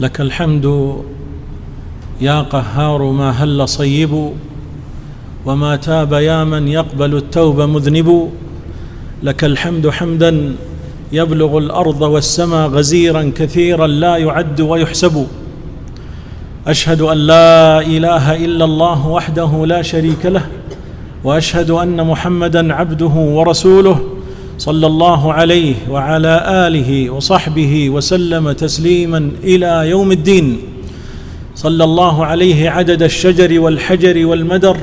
لك الحمد يا قهار ما هل صيب، وما تاب يا من يقبل التوب مذنب. لك الحمد حمدا يبلغ الأرض والسماء غزيرا كثيرا لا يعد ويحسب. أشهد أن لا إله إلا الله وحده لا شريك له، وأشهد أن محمدا عبده ورسوله صلى الله عليه وعلى آله وصحبه وسلم تسليما إلى يوم الدين. صلى الله عليه عدد الشجر والحجر والمدر،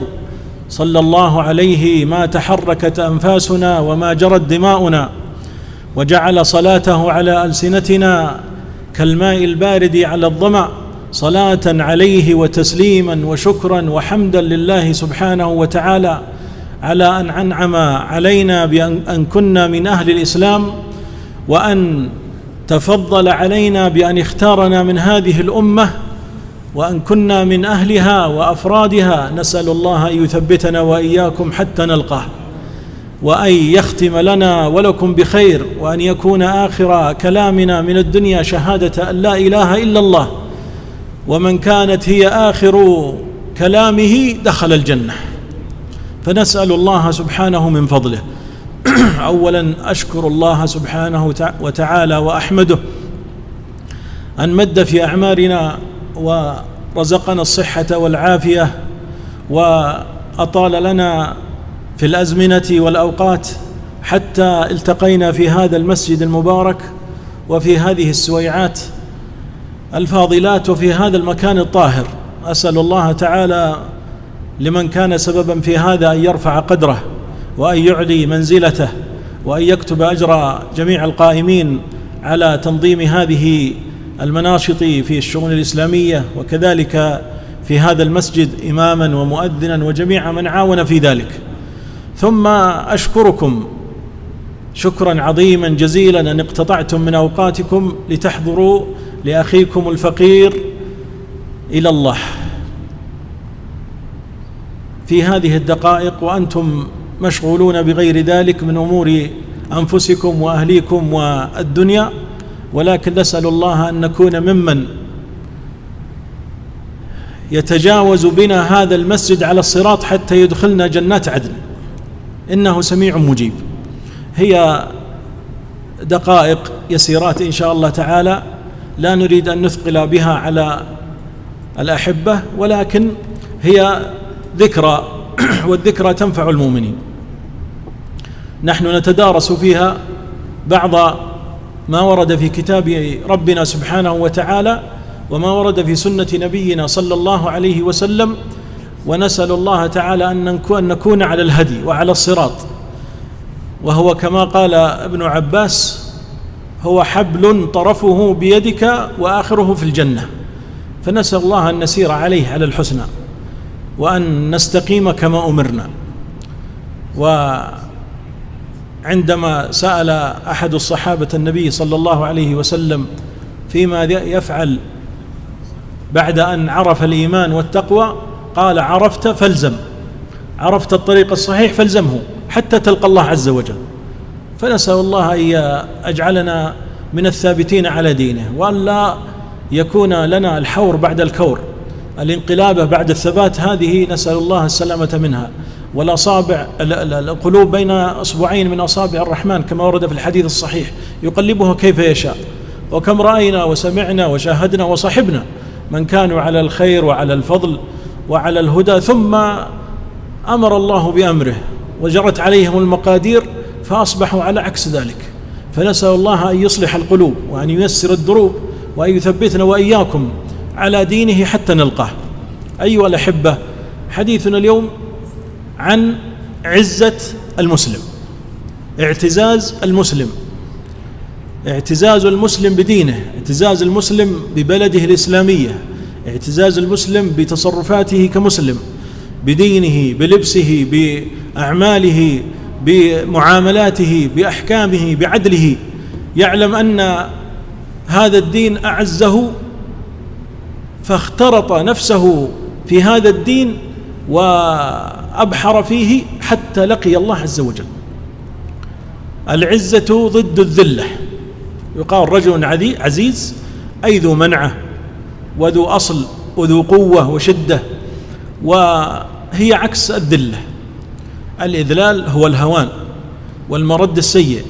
صلى الله عليه ما تحركت أنفاسنا وما جرت دماؤنا، وجعل صلاته على ألسنتنا كالماء البارد على الظمأ، صلاة عليه وتسليما وشكرا وحمدا لله سبحانه وتعالى على أن أنعم علينا بأن كنا من أهل الإسلام، وأن تفضل علينا بأن اختارنا من هذه الأمة، وأن كنا من أهلها وأفرادها. نسأل الله أن يثبتنا وإياكم حتى نلقاه، وأن يختم لنا ولكم بخير، وأن يكون آخر كلامنا من الدنيا شهادة أن لا إله إلا الله، ومن كانت هي آخر كلامه دخل الجنة. فنسأل الله سبحانه من فضله. أولا أشكر الله سبحانه وتعالى وأحمده أن مد في أعمارنا ورزقنا الصحة والعافية، وأطال لنا في الأزمنة والأوقات حتى التقينا في هذا المسجد المبارك، وفي هذه السويعات الفاضلات، وفي هذا المكان الطاهر. أسأل الله تعالى لمن كان سببا في هذا أن يرفع قدره، وأن يعلي منزلته، وأن يكتب أجر جميع القائمين على تنظيم هذه المناشط في الشؤون الإسلامية، وكذلك في هذا المسجد إماما ومؤذنا وجميع من عاون في ذلك. ثم أشكركم شكرا عظيما جزيلا أن اقتطعتم من أوقاتكم لتحضروا لأخيكم الفقير إلى الله في هذه الدقائق، وأنتم مشغولون بغير ذلك من أمور أنفسكم وأهليكم والدنيا. ولكن نسأل الله أن نكون ممن يتجاوز بنا هذا المسجد على الصراط حتى يدخلنا جنات عدن، إنه سميع مجيب. هي دقائق يسيرات إن شاء الله تعالى، لا نريد أن نثقل بها على الأحبة، ولكن هي ذكرى، والذكرى تنفع المؤمنين. نحن نتدارس فيها بعض ما ورد في كتاب ربنا سبحانه وتعالى، وما ورد في سنة نبينا صلى الله عليه وسلم، ونسأل الله تعالى أن نكون على الهدي وعلى الصراط. وهو كما قال ابن عباس: هو حبل طرفه بيدك وآخره في الجنة. فنسأل الله أن نسير عليه على الحسنى، وأن نستقيم كما أمرنا. وعندما سأل أحد الصحابة النبي صلى الله عليه وسلم فيما يفعل بعد أن عرف الإيمان والتقوى، قال: عرفت فالزم، عرفت الطريق الصحيح فالزمه حتى تلقى الله عز وجل. فنسأل الله أن أجعلنا من الثابتين على دينه، وأن لا يكون لنا الحور بعد الكور، الانقلابة بعد الثبات، هذه نسأل الله السلامة منها. والأصابع القلوب بين أصبعين من أصابع الرحمن كما ورد في الحديث الصحيح، يقلبها كيف يشاء. وكم رأينا وسمعنا وشاهدنا وصحبنا من كانوا على الخير وعلى الفضل وعلى الهدى، ثم أمر الله بأمره وجرت عليهم المقادير فأصبحوا على عكس ذلك. فنسأل الله أن يصلح القلوب، وأن ييسر الدروب، وأن يثبتنا وإياكم على دينه حتى نلقاه. أيها الأحبة، حديثنا اليوم عن عزة المسلم، اعتزاز المسلم، اعتزاز المسلم بدينه، اعتزاز المسلم ببلده الإسلامية، اعتزاز المسلم بتصرفاته كمسلم، بدينه، بلبسه، بأعماله، بمعاملاته، بأحكامه، بعدله. يعلم أن هذا الدين أعزه، فاخترط نفسه في هذا الدين وأبحر فيه حتى لقي الله عز وجل. العزة ضد الذلة. يقال رجل عزيز أي ذو منعة وذو أصل وذو قوة وشدة، وهي عكس الذلة. الإذلال هو الهوان والمرد السيء،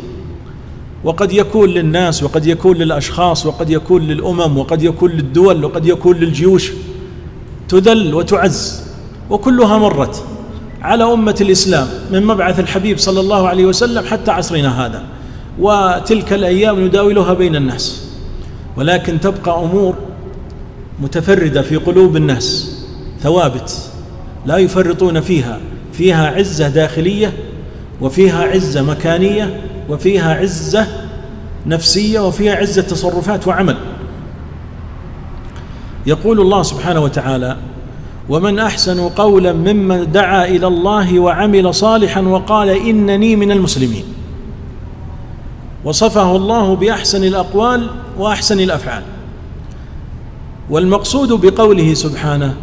وقد يكون للناس وقد يكون للأشخاص وقد يكون للأمم وقد يكون للدول وقد يكون للجيوش، تذل وتعز، وكلها مرت على أمة الإسلام من مبعث الحبيب صلى الله عليه وسلم حتى عصرنا هذا، وتلك الأيام نداولها بين الناس. ولكن تبقى أمور متفردة في قلوب الناس ثوابت لا يفرطون فيها عزة داخلية، وفيها عزة مكانية، وفيها عزة نفسية، وفيها عزة تصرفات وعمل. يقول الله سبحانه وتعالى: ومن أحسن قولا ممن دعا إلى الله وعمل صالحا وقال إنني من المسلمين. وصفه الله بأحسن الأقوال وأحسن الأفعال. والمقصود بقوله سبحانه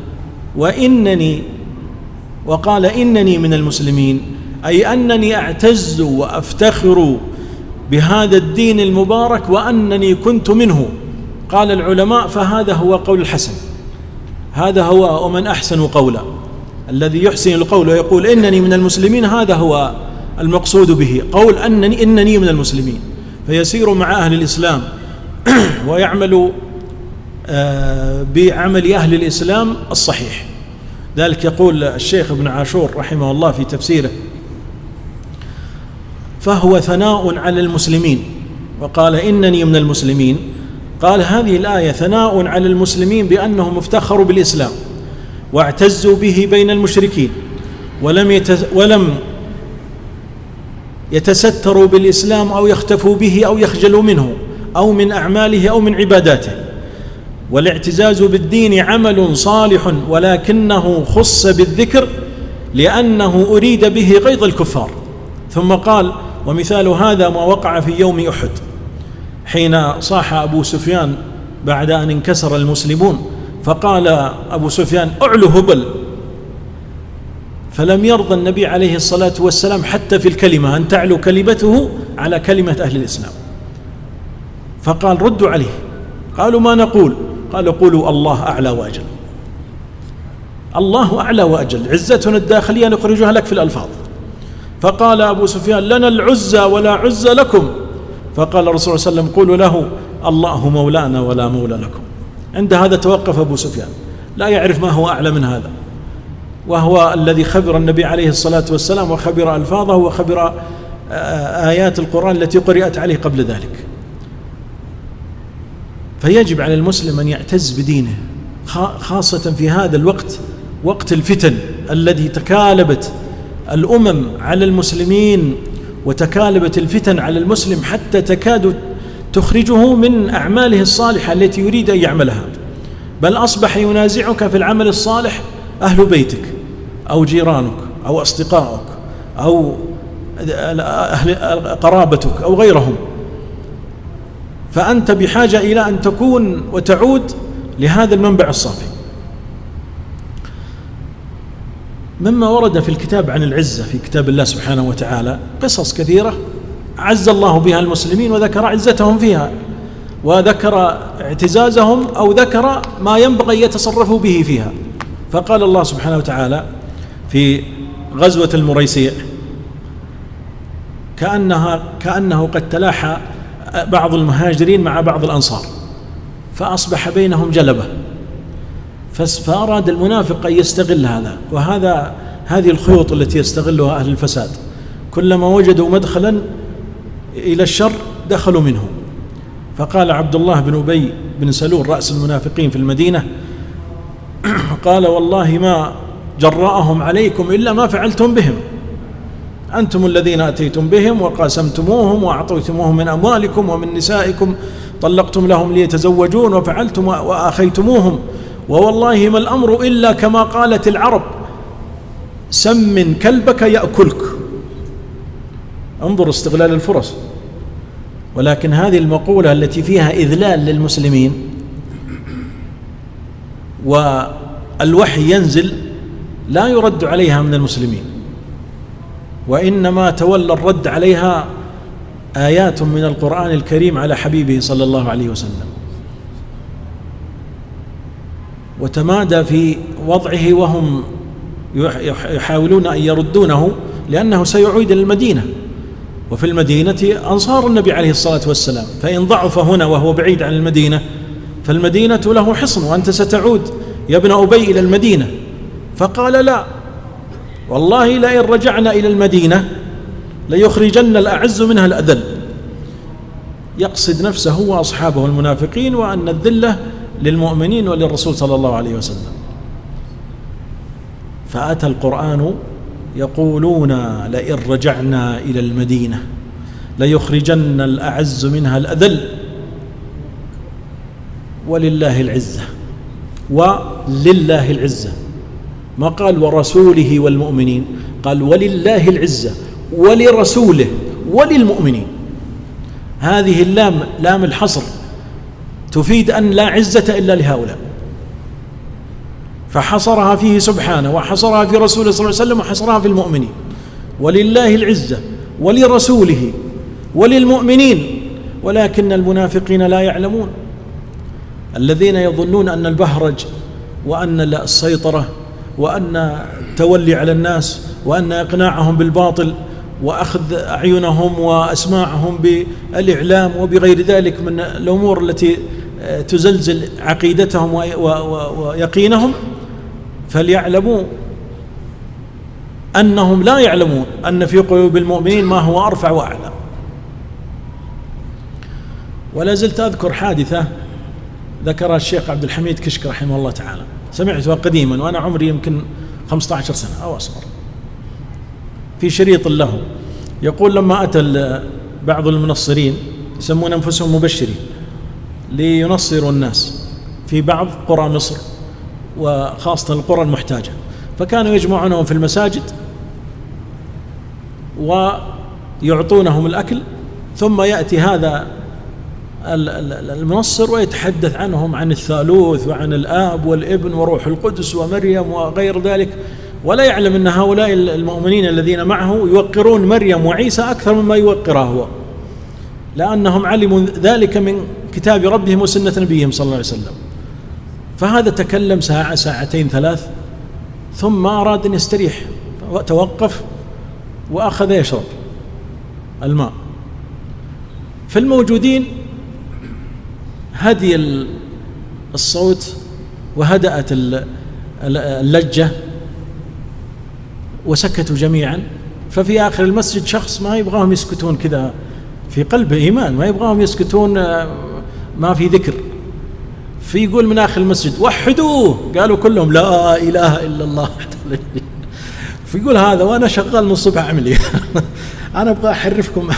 وقال إنني من المسلمين، أي أنني أعتز وأفتخر بهذا الدين المبارك وأنني كنت منه. قال العلماء: فهذا هو قول الحسن، هذا هو ومن أحسن قولا، الذي يحسن القول ويقول إنني من المسلمين، هذا هو المقصود به، قول إنني من المسلمين، فيسير مع أهل الإسلام ويعمل بعمل أهل الإسلام الصحيح. ذلك يقول الشيخ ابن عاشور رحمه الله في تفسيره: فهو ثناء على المسلمين. وقال إنني من المسلمين، قال هذه الآية ثناء على المسلمين بأنهم افتخروا بالإسلام واعتزوا به بين المشركين، ولم يتستروا بالإسلام أو يختفوا به أو يخجلوا منه أو من أعماله أو من عباداته. والاعتزاز بالدين عمل صالح، ولكنه خص بالذكر لأنه أريد به غيظ الكفار. ثم قال: ومثال هذا ما وقع في يوم أحد، حين صاح أبو سفيان بعد أن انكسر المسلمون، فقال أبو سفيان: أعلو هبل. فلم يرضى النبي عليه الصلاة والسلام حتى في الكلمة أن تعلو كلمته على كلمة أهل الإسلام، فقال: ردوا عليه. قالوا: ما نقول؟ قال: قولوا الله أعلى وأجل. الله أعلى وأجل، عزتنا الداخلية نخرجها لك في الألفاظ. فقال أبو سفيان: لنا العزى ولا عزى لكم. فقال الرسول صلى الله عليه وسلم: قولوا له الله مولانا ولا مولى لكم. عند هذا توقف أبو سفيان، لا يعرف ما هو أعلى من هذا، وهو الذي خبر النبي عليه الصلاة والسلام وخبر ألفاظه وخبر آيات القرآن التي قرأت عليه قبل ذلك. فيجب على المسلم أن يعتز بدينه، خاصة في هذا الوقت، وقت الفتن الذي تكالبت الأمم على المسلمين، وتكالبت الفتن على المسلم حتى تكاد تخرجه من أعماله الصالحة التي يريد أن يعملها، بل أصبح ينازعك في العمل الصالح أهل بيتك أو جيرانك أو أصدقائك أو قرابتك أو غيرهم. فأنت بحاجة إلى أن تكون وتعود لهذا المنبع الصافي. مما ورد في الكتاب عن العزة في كتاب الله سبحانه وتعالى قصص كثيرة عز الله بها المسلمين، وذكر عزتهم فيها، وذكر اعتزازهم أو ذكر ما ينبغي يتصرفوا به فيها. فقال الله سبحانه وتعالى في غزوة المريسيع: كأنه قد تلاحى بعض المهاجرين مع بعض الأنصار، فأصبح بينهم جلبة، فأراد المنافق أن يستغل هذا، هذه الخيوط التي يستغلها أهل الفساد، كلما وجدوا مدخلا إلى الشر دخلوا منه. فقال عبد الله بن أبي بن سلول رأس المنافقين في المدينة، قال: والله ما جرأهم عليكم إلا ما فعلتم بهم، أنتم الذين أتيتم بهم وقاسمتموهم وأعطيتموهم من أموالكم ومن نسائكم، طلقتم لهم ليتزوجون وفعلتم وآخيتموهم، ووالله ما الأمر إلا كما قالت العرب: سمن كلبك يأكلك. انظر استغلال الفرص. ولكن هذه المقولة التي فيها إذلال للمسلمين والوحي ينزل لا يرد عليها من المسلمين، وإنما تولى الرد عليها آيات من القرآن الكريم على حبيبه صلى الله عليه وسلم. وتمادى في وضعه، وهم يحاولون أن يردونه لأنه سيعود إلى المدينة، وفي المدينة أنصار النبي عليه الصلاة والسلام، فإن ضعف هنا وهو بعيد عن المدينة فالمدينة له حصن، وأنت ستعود يا ابن أبي إلى المدينة. فقال: لا والله لئن رجعنا إلى المدينة ليخرجن الأعز منها الأذل، يقصد نفسه وأصحابه المنافقين، وأن الذلة للمؤمنين وللرسول صلى الله عليه وسلم. فأتى القرآن يقولون: لئن رجعنا إلى المدينة ليخرجن الأعز منها الأذل ولله العزة، ولله العزة، ما قال ورسوله والمؤمنين، قال ولله العزة ولرسوله وللمؤمنين. هذه اللام لام الحصر تفيد أن لا عزة إلا لهؤلاء، فحصرها فيه سبحانه، وحصرها في رسوله صلى الله عليه وسلم، وحصرها في المؤمنين. ولله العزة ولرسوله وللمؤمنين، ولكن المنافقين لا يعلمون، الذين يظنون أن البهرج وأن السيطرة وأن التولي على الناس وأن إقناعهم بالباطل وأخذ أعينهم وأسماعهم بالإعلام وبغير ذلك من الأمور التي تزلزل عقيدتهم ويقينهم، فليعلموا أنهم لا يعلمون أن في قلوب المؤمنين ما هو أرفع وأعلى. ولا زلت أذكر حادثة ذكرها الشيخ عبد الحميد كشك رحمه الله تعالى، سمعتها قديما وأنا عمري يمكن 15 سنة أو أصغر، في شريط له يقول: لما أتى بعض المنصرين يسمون أنفسهم مبشرين لينصروا الناس في بعض قرى مصر وخاصة القرى المحتاجة، فكانوا يجمعونهم في المساجد ويعطونهم الأكل، ثم يأتي هذا المنصر ويتحدث عنهم عن الثالوث وعن الآب والابن وروح القدس ومريم وغير ذلك، ولا يعلم أن هؤلاء المؤمنين الذين معه يوقرون مريم وعيسى أكثر مما يوقره هو، لأنهم علموا ذلك من كتاب ربهم وسنة نبيهم صلى الله عليه وسلم. فهذا تكلم ساعة ساعتين ثلاث، ثم أراد أن يستريح، توقف وأخذ يشرب الماء. في الموجودين هدي الصوت وهدأت اللجة وسكتوا جميعا. ففي آخر المسجد شخص ما يبغاهم يسكتون كذا، في قلبه إيمان، ما يبغاهم يسكتون ما في ذكر، فيقول من آخر المسجد: وحدوه. قالوا كلهم: لا إله إلا الله. فيقول هذا وأنا شغال من الصبح أعمل أنا أبغى أحرفكم.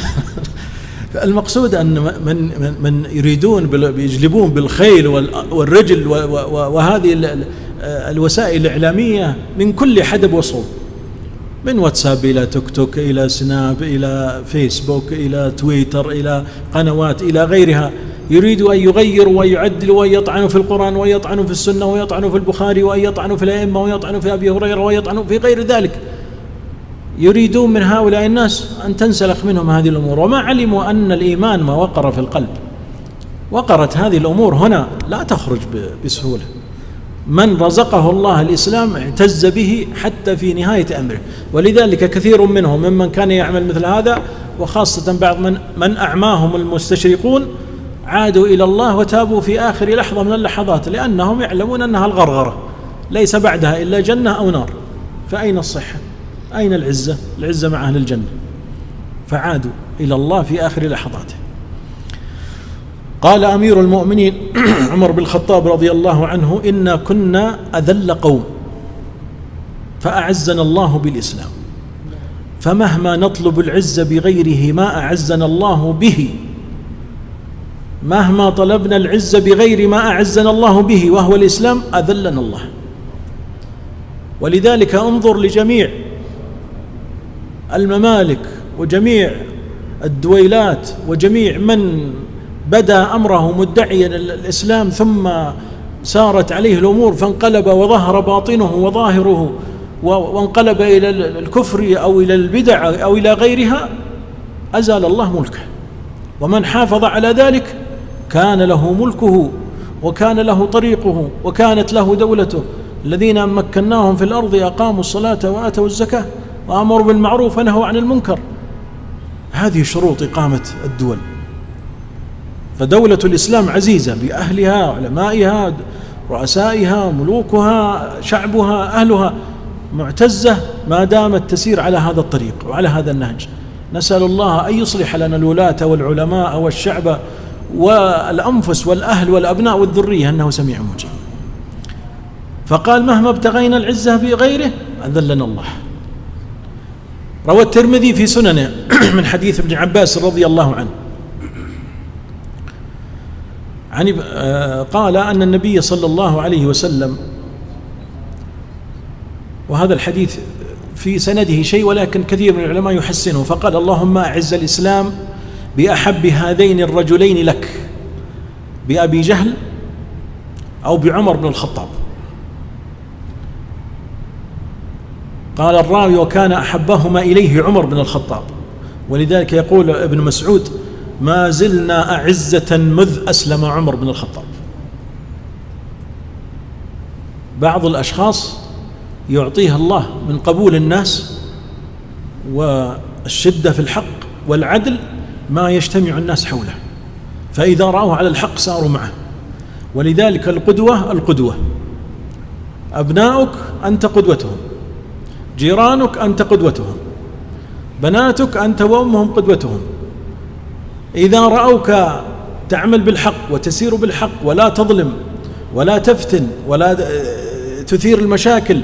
المقصود أن من يريدون يجلبون بالخيل والرجل وهذه الوسائل الإعلامية من كل حدب وصوب، من واتساب إلى توك توك إلى سناب إلى فيسبوك إلى تويتر إلى قنوات إلى غيرها، يريدوا أن يغيروا ويعدلوا ويطعنوا في القرآن ويطعنوا في السنة ويطعنوا في البخاري ويطعنوا في الأئمة ويطعنوا في أبي هريرة ويطعنوا في غير ذلك. يريدون من هؤلاء الناس أن تنسلخ منهم هذه الأمور، وما علموا أن الإيمان ما وقر في القلب. وقرت هذه الأمور هنا لا تخرج بسهولة. من رزقه الله الإسلام اعتز به حتى في نهاية أمره، ولذلك كثير منهم ممن كان يعمل مثل هذا، وخاصة بعض من أعماهم المستشرقون، عادوا إلى الله وتابوا في آخر لحظة من اللحظات، لأنهم يعلمون أنها الغرغرة ليس بعدها إلا جنة أو نار، فأين الصحة؟ أين العزة؟ العزة مع أهل الجنة. فعادوا إلى الله في آخر لحظاته. قال أمير المؤمنين عمر بن الخطاب رضي الله عنه: إنا كنا أذل قوم فأعزنا الله بالإسلام، فمهما نطلب العزة بغيره ما أعزنا الله به، مهما طلبنا العزة بغير ما أعزنا الله به وهو الإسلام أذلنا الله. ولذلك انظر لجميع الممالك وجميع الدويلات وجميع من بدأ أمره مدعيا الإسلام ثم سارت عليه الأمور فانقلب وظهر باطنه وظاهره وانقلب إلى الكفر أو إلى البدع أو إلى غيرها، أزال الله ملكه. ومن حافظ على ذلك كان له ملكه وكان له طريقه وكانت له دولته. الذين مكناهم في الأرض أقاموا الصلاة وآتوا الزكاة وأمروا بالمعروف ونهوا عن المنكر. هذه شروط إقامة الدول. فدولة الإسلام عزيزة بأهلها، علمائها، رؤسائها، ملوكها، شعبها، أهلها، معتزة ما دامت تسير على هذا الطريق وعلى هذا النهج. نسأل الله أن يصلح لنا الولاة والعلماء والشعب والأنفس والأهل والأبناء والذرية، أنه سميع مجيب. فقال مهما ابتغينا العزة بغيره أذلنا الله. روى الترمذي في سننه من حديث ابن عباس رضي الله عنه قال أن النبي صلى الله عليه وسلم، وهذا الحديث في سنده شيء ولكن كثير من العلماء يحسنه، فقال اللهم أعز الإسلام بأحب هذين الرجلين لك، بأبي جهل أو بعمر بن الخطاب. قال الراوي وكان أحبهما إليه عمر بن الخطاب، ولذلك يقول ابن مسعود ما زلنا أعزة مذ أسلم عمر بن الخطاب. بعض الأشخاص يعطيها الله من قبول الناس والشدة في الحق والعدل ما يجتمع الناس حوله، فإذا رأوه على الحق ساروا معه. ولذلك القدوة أبناؤك أنت قدوتهم، جيرانك أنت قدوتهم، بناتك أنت وأمهم قدوتهم. إذا رأوك تعمل بالحق وتسير بالحق ولا تظلم ولا تفتن ولا تثير المشاكل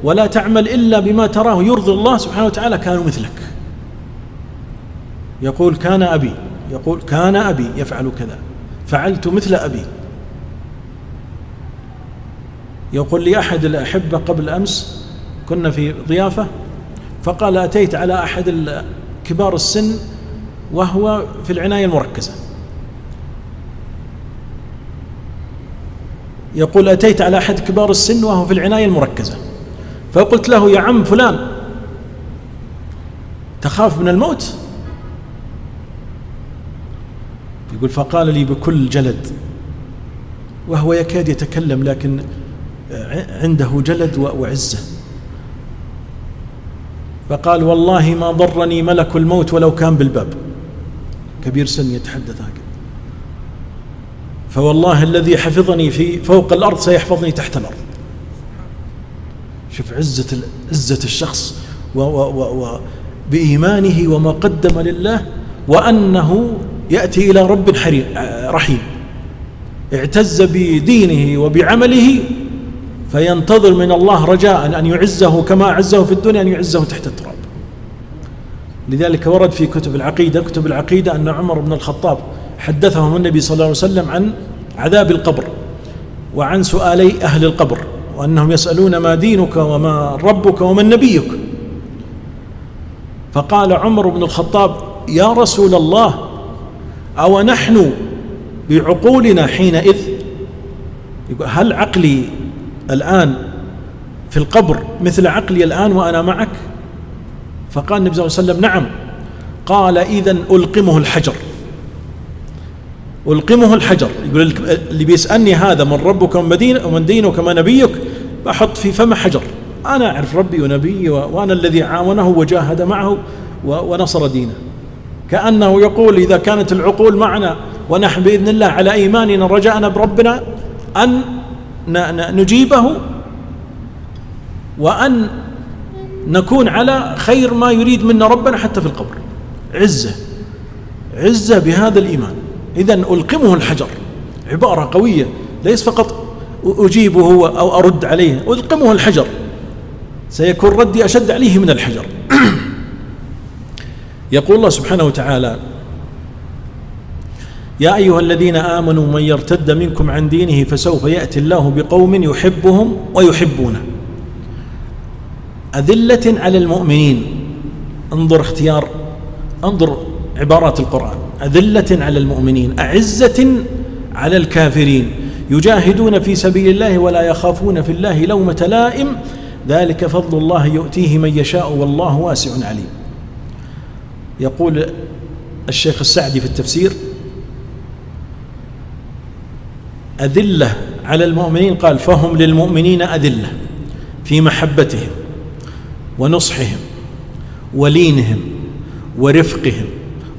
ولا تعمل إلا بما تراه يرضي الله سبحانه وتعالى كانوا مثلك. يقول كان أبي يفعل كذا، فعلت مثل أبي. يقول لي أحد الأحبة قبل أمس كنا في ضيافة، فقال أتيت على أحد كبار السن وهو في العناية المركزة. يقول أتيت على أحد كبار السن وهو في العناية المركزة، فقلت له يا عم فلان تخاف من الموت؟ يقول فقال لي بكل جلد، وهو يكاد يتكلم لكن عنده جلد وعزة، فقال والله ما ضرني ملك الموت ولو كان بالباب. كبير سن يتحدث هكذا. فوالله الذي حفظني في فوق الأرض سيحفظني تحت الأرض. شوف عزة الشخص وبإيمانه وما قدم لله، وأنه يأتي إلى رب رحيم، اعتز بدينه وبعمله، فينتظر من الله رجاء أن يعزه كما أعزه في الدنيا أن يعزه تحت التراب. لذلك ورد في كتب العقيدة أن عمر بن الخطاب حدثهم النبي صلى الله عليه وسلم عن عذاب القبر وعن سؤالي أهل القبر، وأنهم يسألون ما دينك وما ربك وما نبيك. فقال عمر بن الخطاب يا رسول الله أو نحن بعقولنا حينئذ؟ يقول هل عقلي الآن في القبر مثل عقلي الآن وأنا معك؟ فقال النبي صلى الله عليه وسلم نعم. قال إذن ألقمه الحجر. يقول اللي بيسألني هذا من ربك ومن دينك وما نبيك بحط في فم حجر، أنا أعرف ربي ونبي وأنا الذي عاونه وجاهد معه ونصر دينه. كأنه يقول إذا كانت العقول معنا ونحن بإذن الله على إيماننا رجاءنا بربنا أن نجيبه وأن نكون على خير ما يريد منا ربنا حتى في القبر. عزة بهذا الإيمان. إذن ألقمه الحجر، عبارة قوية، ليس فقط أجيبه أو أرد عليه، ألقمه الحجر، سيكون ردي أشد عليه من الحجر. يقول الله سبحانه وتعالى يا أيها الذين آمنوا من يرتد منكم عن دينه فسوف يأتي الله بقوم يحبهم ويحبونه أذلة على المؤمنين. انظر عبارات القرآن، أذلة على المؤمنين أعزة على الكافرين يجاهدون في سبيل الله ولا يخافون في الله لومة لائم ذلك فضل الله يؤتيه من يشاء والله واسع عليم. يقول الشيخ السعدي في التفسير أذلة على المؤمنين، قال فهم للمؤمنين أذلة في محبتهم ونصحهم ولينهم ورفقهم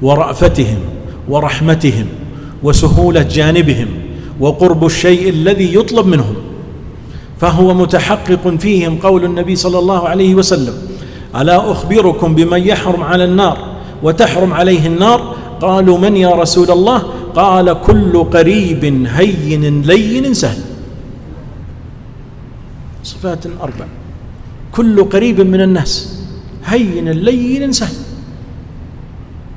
ورأفتهم ورحمتهم وسهولة جانبهم وقرب الشيء الذي يطلب منهم، فهو متحقق فيهم قول النبي صلى الله عليه وسلم: ألا أخبركم بمن يحرم على النار وتحرم عليه النار؟ قالوا: من يا رسول الله؟ قال: كل قريب هين لين سهل. صفات 4: كل قريب من الناس هين لين سهل.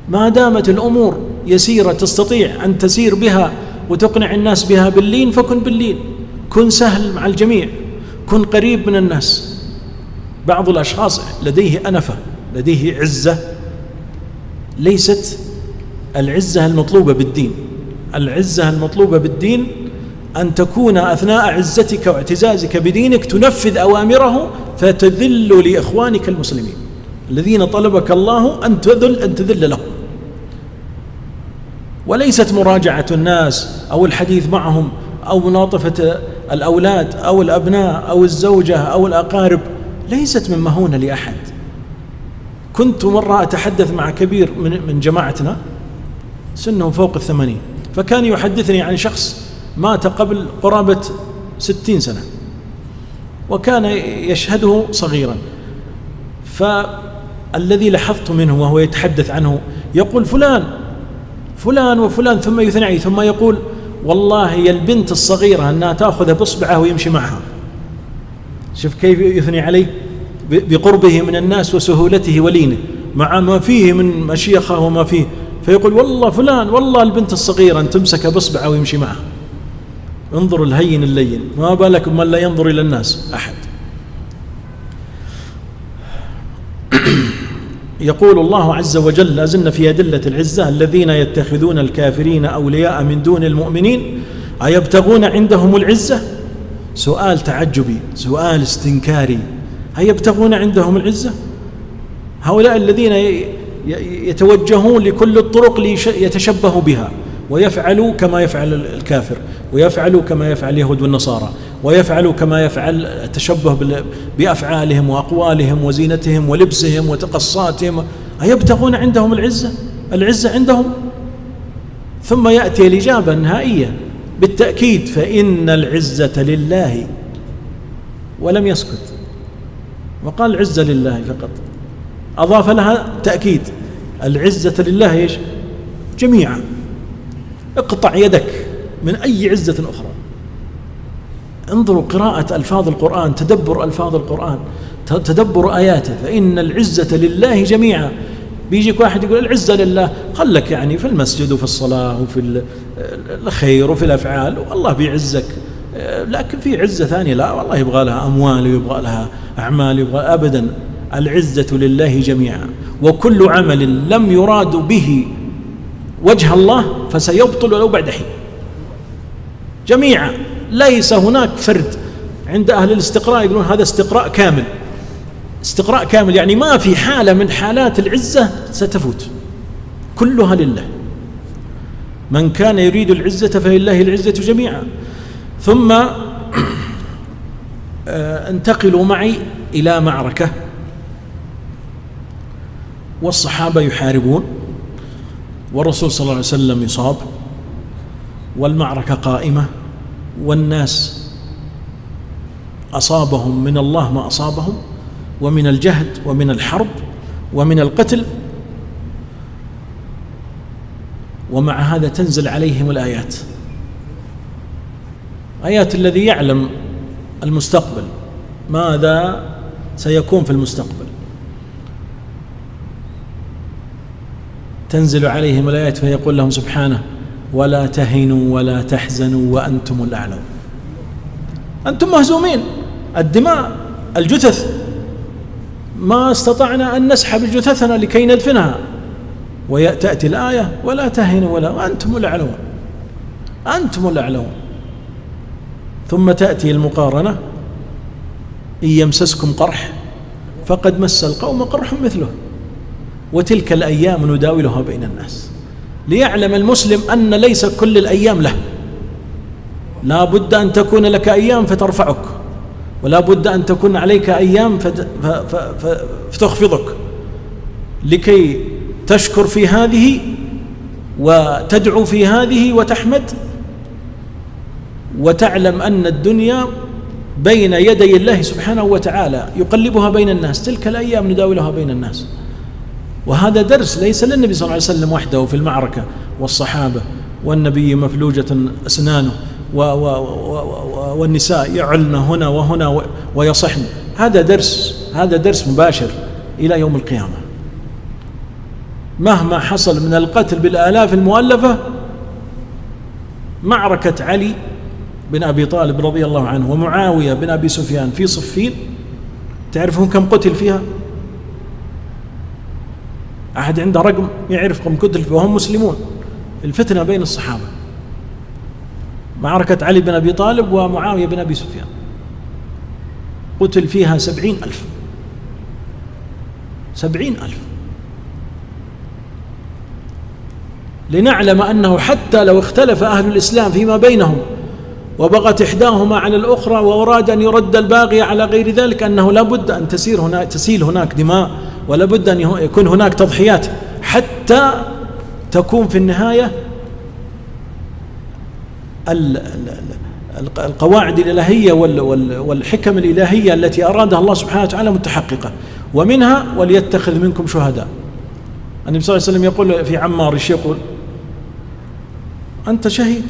ما دامت الأمور يسيرة تستطيع أن تسير بها وتقنع الناس بها باللين فكن باللين، كن سهل مع الجميع، كن قريب من الناس. بعض الأشخاص لديه أنفة، لديه عزة، ليست العزة المطلوبة بالدين. العزة المطلوبة بالدين أن تكون أثناء عزتك واعتزازك بدينك تنفذ أوامره فتذل لإخوانك المسلمين الذين طلبك الله أن تذل لهم، وليست مراجعة الناس أو الحديث معهم أو مناطفة الأولاد أو الأبناء أو الزوجة أو الأقارب، ليست من مهونة لأحد. كنت مرة أتحدث مع كبير من جماعتنا سنه فوق 80، فكان يحدثني عن شخص مات قبل قرابة 60 سنة وكان يشهده صغيرا، فالذي لاحظت منه وهو يتحدث عنه يقول: فلان فلان وفلان، ثم يثني عليه، ثم يقول: والله يا البنت الصغيرة أنها تأخذ بإصبعه ويمشي معها. شوف كيف يثني عليه بقربه من الناس وسهولته ولينه مع ما فيه من مشيخة وما فيه، فيقول: والله فلان، والله البنت الصغيرة أن تمسك بإصبعه ويمشي معها. انظر الهين اللين، ما بالك من لا ينظر إلى الناس أحد. يقول الله عز وجل: لازلنا في أدلة العزة: الذين يتخذون الكافرين أولياء من دون المؤمنين أيبتغون عندهم العزة؟ سؤال تعجبي، سؤال استنكاري. أيبتغون عندهم العزة؟ هؤلاء الذين يتوجهون لكل الطرق ليتشبهوا بها ويفعلوا كما يفعل الكافر، ويفعلوا كما يفعل اليهود والنصارى، ويفعلوا كما يفعل التشبه بأفعالهم وأقوالهم وزينتهم ولبسهم وتقصاتهم. أيبتغون عندهم العزة؟ العزة عندهم. ثم يأتي الإجابة النهائية بالتأكيد: فإن العزة لله، ولم يسكت وقال العزة لله فقط، أضاف لها تأكيد: العزة لله إيش؟ جميعا. اقطع يدك من أي عزة أخرى. انظروا قراءة ألفاظ القرآن، تدبر ألفاظ القرآن، تدبر آياته. فإن العزة لله جميعا. بيجيك واحد يقول العزة لله، خلك يعني في المسجد وفي الصلاة وفي الخير وفي الأفعال والله بيعزك، لكن في عزة ثانية لا والله يبغى لها أموال ويبغى لها أعمال يبغى. أبدا، العزة لله جميعا، وكل عمل لم يراد به وجه الله فسيبطل ولو بعد حين. جميعا، ليس هناك فرد. عند أهل الاستقراء يقولون هذا استقراء كامل. استقراء كامل يعني ما في حالة من حالات العزة ستفوت، كلها لله. من كان يريد العزة فلله العزة جميعا. ثم انتقلوا معي إلى معركة، والصحابة يحاربون، والرسول صلى الله عليه وسلم يصاب، والمعركة قائمة، والناس أصابهم من الله ما أصابهم، ومن الجهد ومن الحرب ومن القتل، ومع هذا تنزل عليهم الآيات، آيات الذي يعلم المستقبل، ماذا سيكون في المستقبل. تنزل عليهم الآيات فيقول لهم سبحانه: ولا تهنوا ولا تحزنوا وأنتم الأعلون. أنتم مهزومين، الدماء، الجثث، ما استطعنا أن نسحب جثثنا لكي ندفنها، وتأتي الآية: ولا تهنوا ولا أنتم الأعلون، أنتم الأعلون. ثم تأتي المقارنة: إن يمسسكم قرح فقد مس القوم قرح مثله وتلك الأيام نداولها بين الناس. ليعلم المسلم أن ليس كل الأيام له، لا بد أن تكون لك أيام فترفعك، ولا بد أن تكون عليك أيام فتخفضك، لكي تشكر في هذه وتدعو في هذه وتحمد، وتعلم أن الدنيا بين يدي الله سبحانه وتعالى يقلبها بين الناس، تلك الأيام نداولها بين الناس. وهذا درس ليس للنبي صلى الله عليه وسلم وحده في المعركة والصحابة، والنبي مفلوجة أسنانه والنساء يعلن هنا وهنا ويصحن. هذا درس مباشر إلى يوم القيامة. مهما حصل من القتل بالآلاف المؤلفة، معركة علي بن أبي طالب رضي الله عنه ومعاوية بن أبي سفيان في صفين، تعرفون كم قتل فيها؟ أحد عنده رقم يعرف كم قتل وهم مسلمون؟ الفتنة بين الصحابة، معركة علي بن أبي طالب ومعاوية بن أبي سفيان، قتل فيها 70,000. 70,000. لنعلم أنه حتى لو اختلف أهل الإسلام فيما بينهم وبغت إحداهما على الأخرى وأراد أن يرد الباقي على غير ذلك، أنه لا بد أن تسيل هناك دماء، ولا بد أن يكون هناك تضحيات، حتى تكون في النهاية القواعد الإلهية والحكم الإلهية التي أرادها الله سبحانه وتعالى متحققة. ومنها وليتخذ منكم شهداء. النبي صلى الله عليه وسلم يقول في عمار يقول: أنت شهيد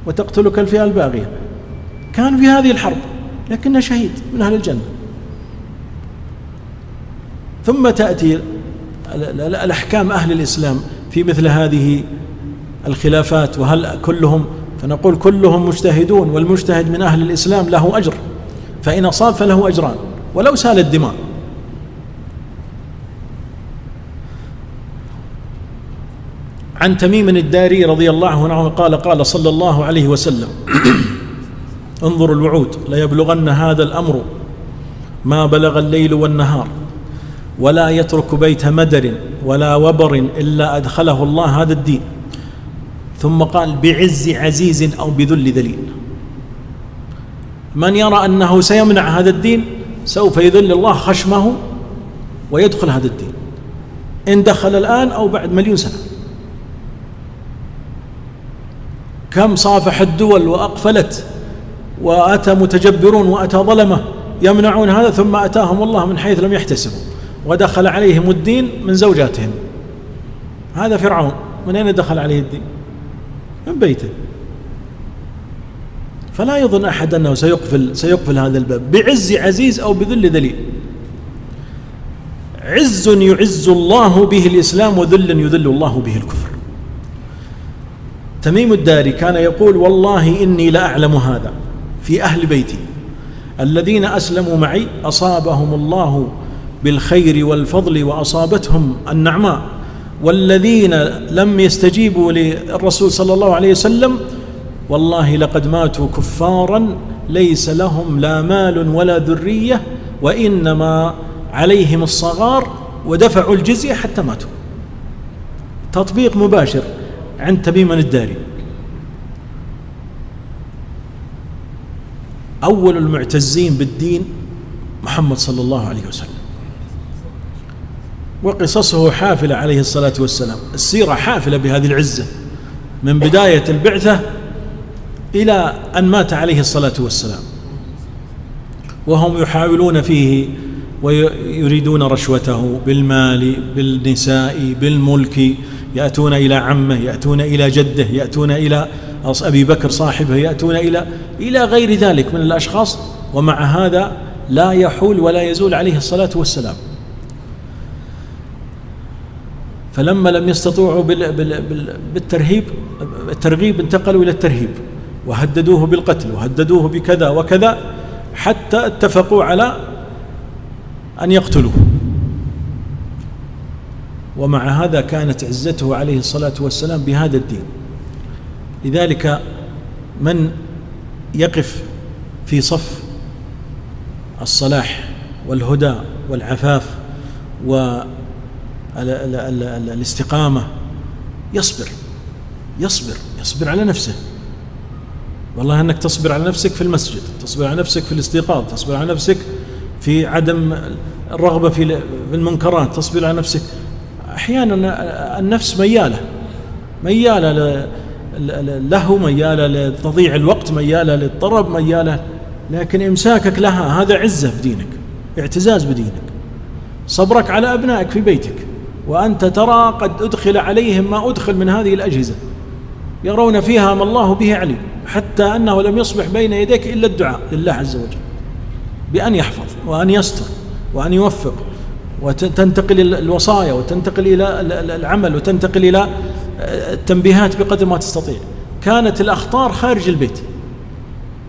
وتقتلك الفئة الباغية. كان في هذه الحرب لكنه شهيد من أهل الجنة. ثم تأتي الأحكام أهل الإسلام في مثل هذه الخلافات، وهل كلهم؟ فنقول كلهم مجتهدون، والمجتهد من أهل الإسلام له أجر، فإن أصاب فله أجران ولو سال الدماء. عن تميم الداري رضي الله عنه قال: قال صلى الله عليه وسلم: انظروا الوعود، ليبلغن هذا الأمر ما بلغ الليل والنهار، ولا يترك بيت مدر ولا وبر إلا أدخله الله هذا الدين. ثم قال: بعز عزيز أو بذل ذليل. من يرى أنه سيمنع هذا الدين سوف يذل الله خشمه ويدخل هذا الدين، إن دخل الآن أو بعد 1,000,000 سنة. كم صافح الدول وأقفلت، وأتى متجبرون وأتى ظلمة يمنعون هذا، ثم أتاهم الله من حيث لم يحتسبوا، ودخل عليهم الدين من زوجاتهم. هذا فرعون، من أين دخل عليه الدين؟ من بيته. فلا يظن أحد أنه سيقفل هذا الباب. بعز عزيز أو بذل ذليل. عز يعز الله به الإسلام، وذل يذل الله به الكفر. تميم الداري كان يقول: والله إني لأعلم هذا في أهل بيتي الذين أسلموا معي أصابهم الله بالخير والفضل وأصابتهم النعماء، والذين لم يستجيبوا للرسول صلى الله عليه وسلم والله لقد ماتوا كفارا ليس لهم لا مال ولا ذرية، وإنما عليهم الصغار ودفعوا الجزية حتى ماتوا. تطبيق مباشر عند تميم الداري. أول المعتزين بالدين محمد صلى الله عليه وسلم، وقصصه حافلة عليه الصلاة والسلام. السيرة حافلة بهذه العزة من بداية البعثة إلى أن مات عليه الصلاة والسلام، وهم يحاولون فيه ويريدون رشوته بالمال بالنساء بالملك، يأتون إلى عمه، يأتون إلى جده، يأتون إلى أبي بكر صاحبه، يأتون إلى غير ذلك من الأشخاص، ومع هذا لا يحول ولا يزول عليه الصلاة والسلام. فلما لم يستطيعوا بالترغيب انتقلوا إلى الترهيب، وهددوه بالقتل وهددوه بكذا وكذا، حتى اتفقوا على أن يقتلوه. ومع هذا كانت عزته عليه الصلاة والسلام بهذا الدين. لذلك من يقف في صف الصلاح والهدى والعفاف والاستقامة يصبر على نفسه، والله أنك تصبر على نفسك في المسجد، تصبر على نفسك في الاستيقاظ، تصبر على نفسك في عدم الرغبة في المنكرات، تصبر على نفسك. أحيانا النفس ميالة له، ميالة لتضييع الوقت، ميالة للطرب، ميالة، لكن إمساكك لها هذا عزة بدينك، اعتزاز بدينك. صبرك على أبنائك في بيتك وأنت ترى قد أدخل عليهم ما أدخل من هذه الأجهزة، يرون فيها ما الله به عليم، حتى أنه لم يصبح بين يديك إلا الدعاء لله عز وجل بأن يحفظ وأن يستر وأن يوفق، وتنتقل الوصايا وتنتقل إلى العمل وتنتقل إلى التنبيهات بقدر ما تستطيع. كانت الأخطار خارج البيت،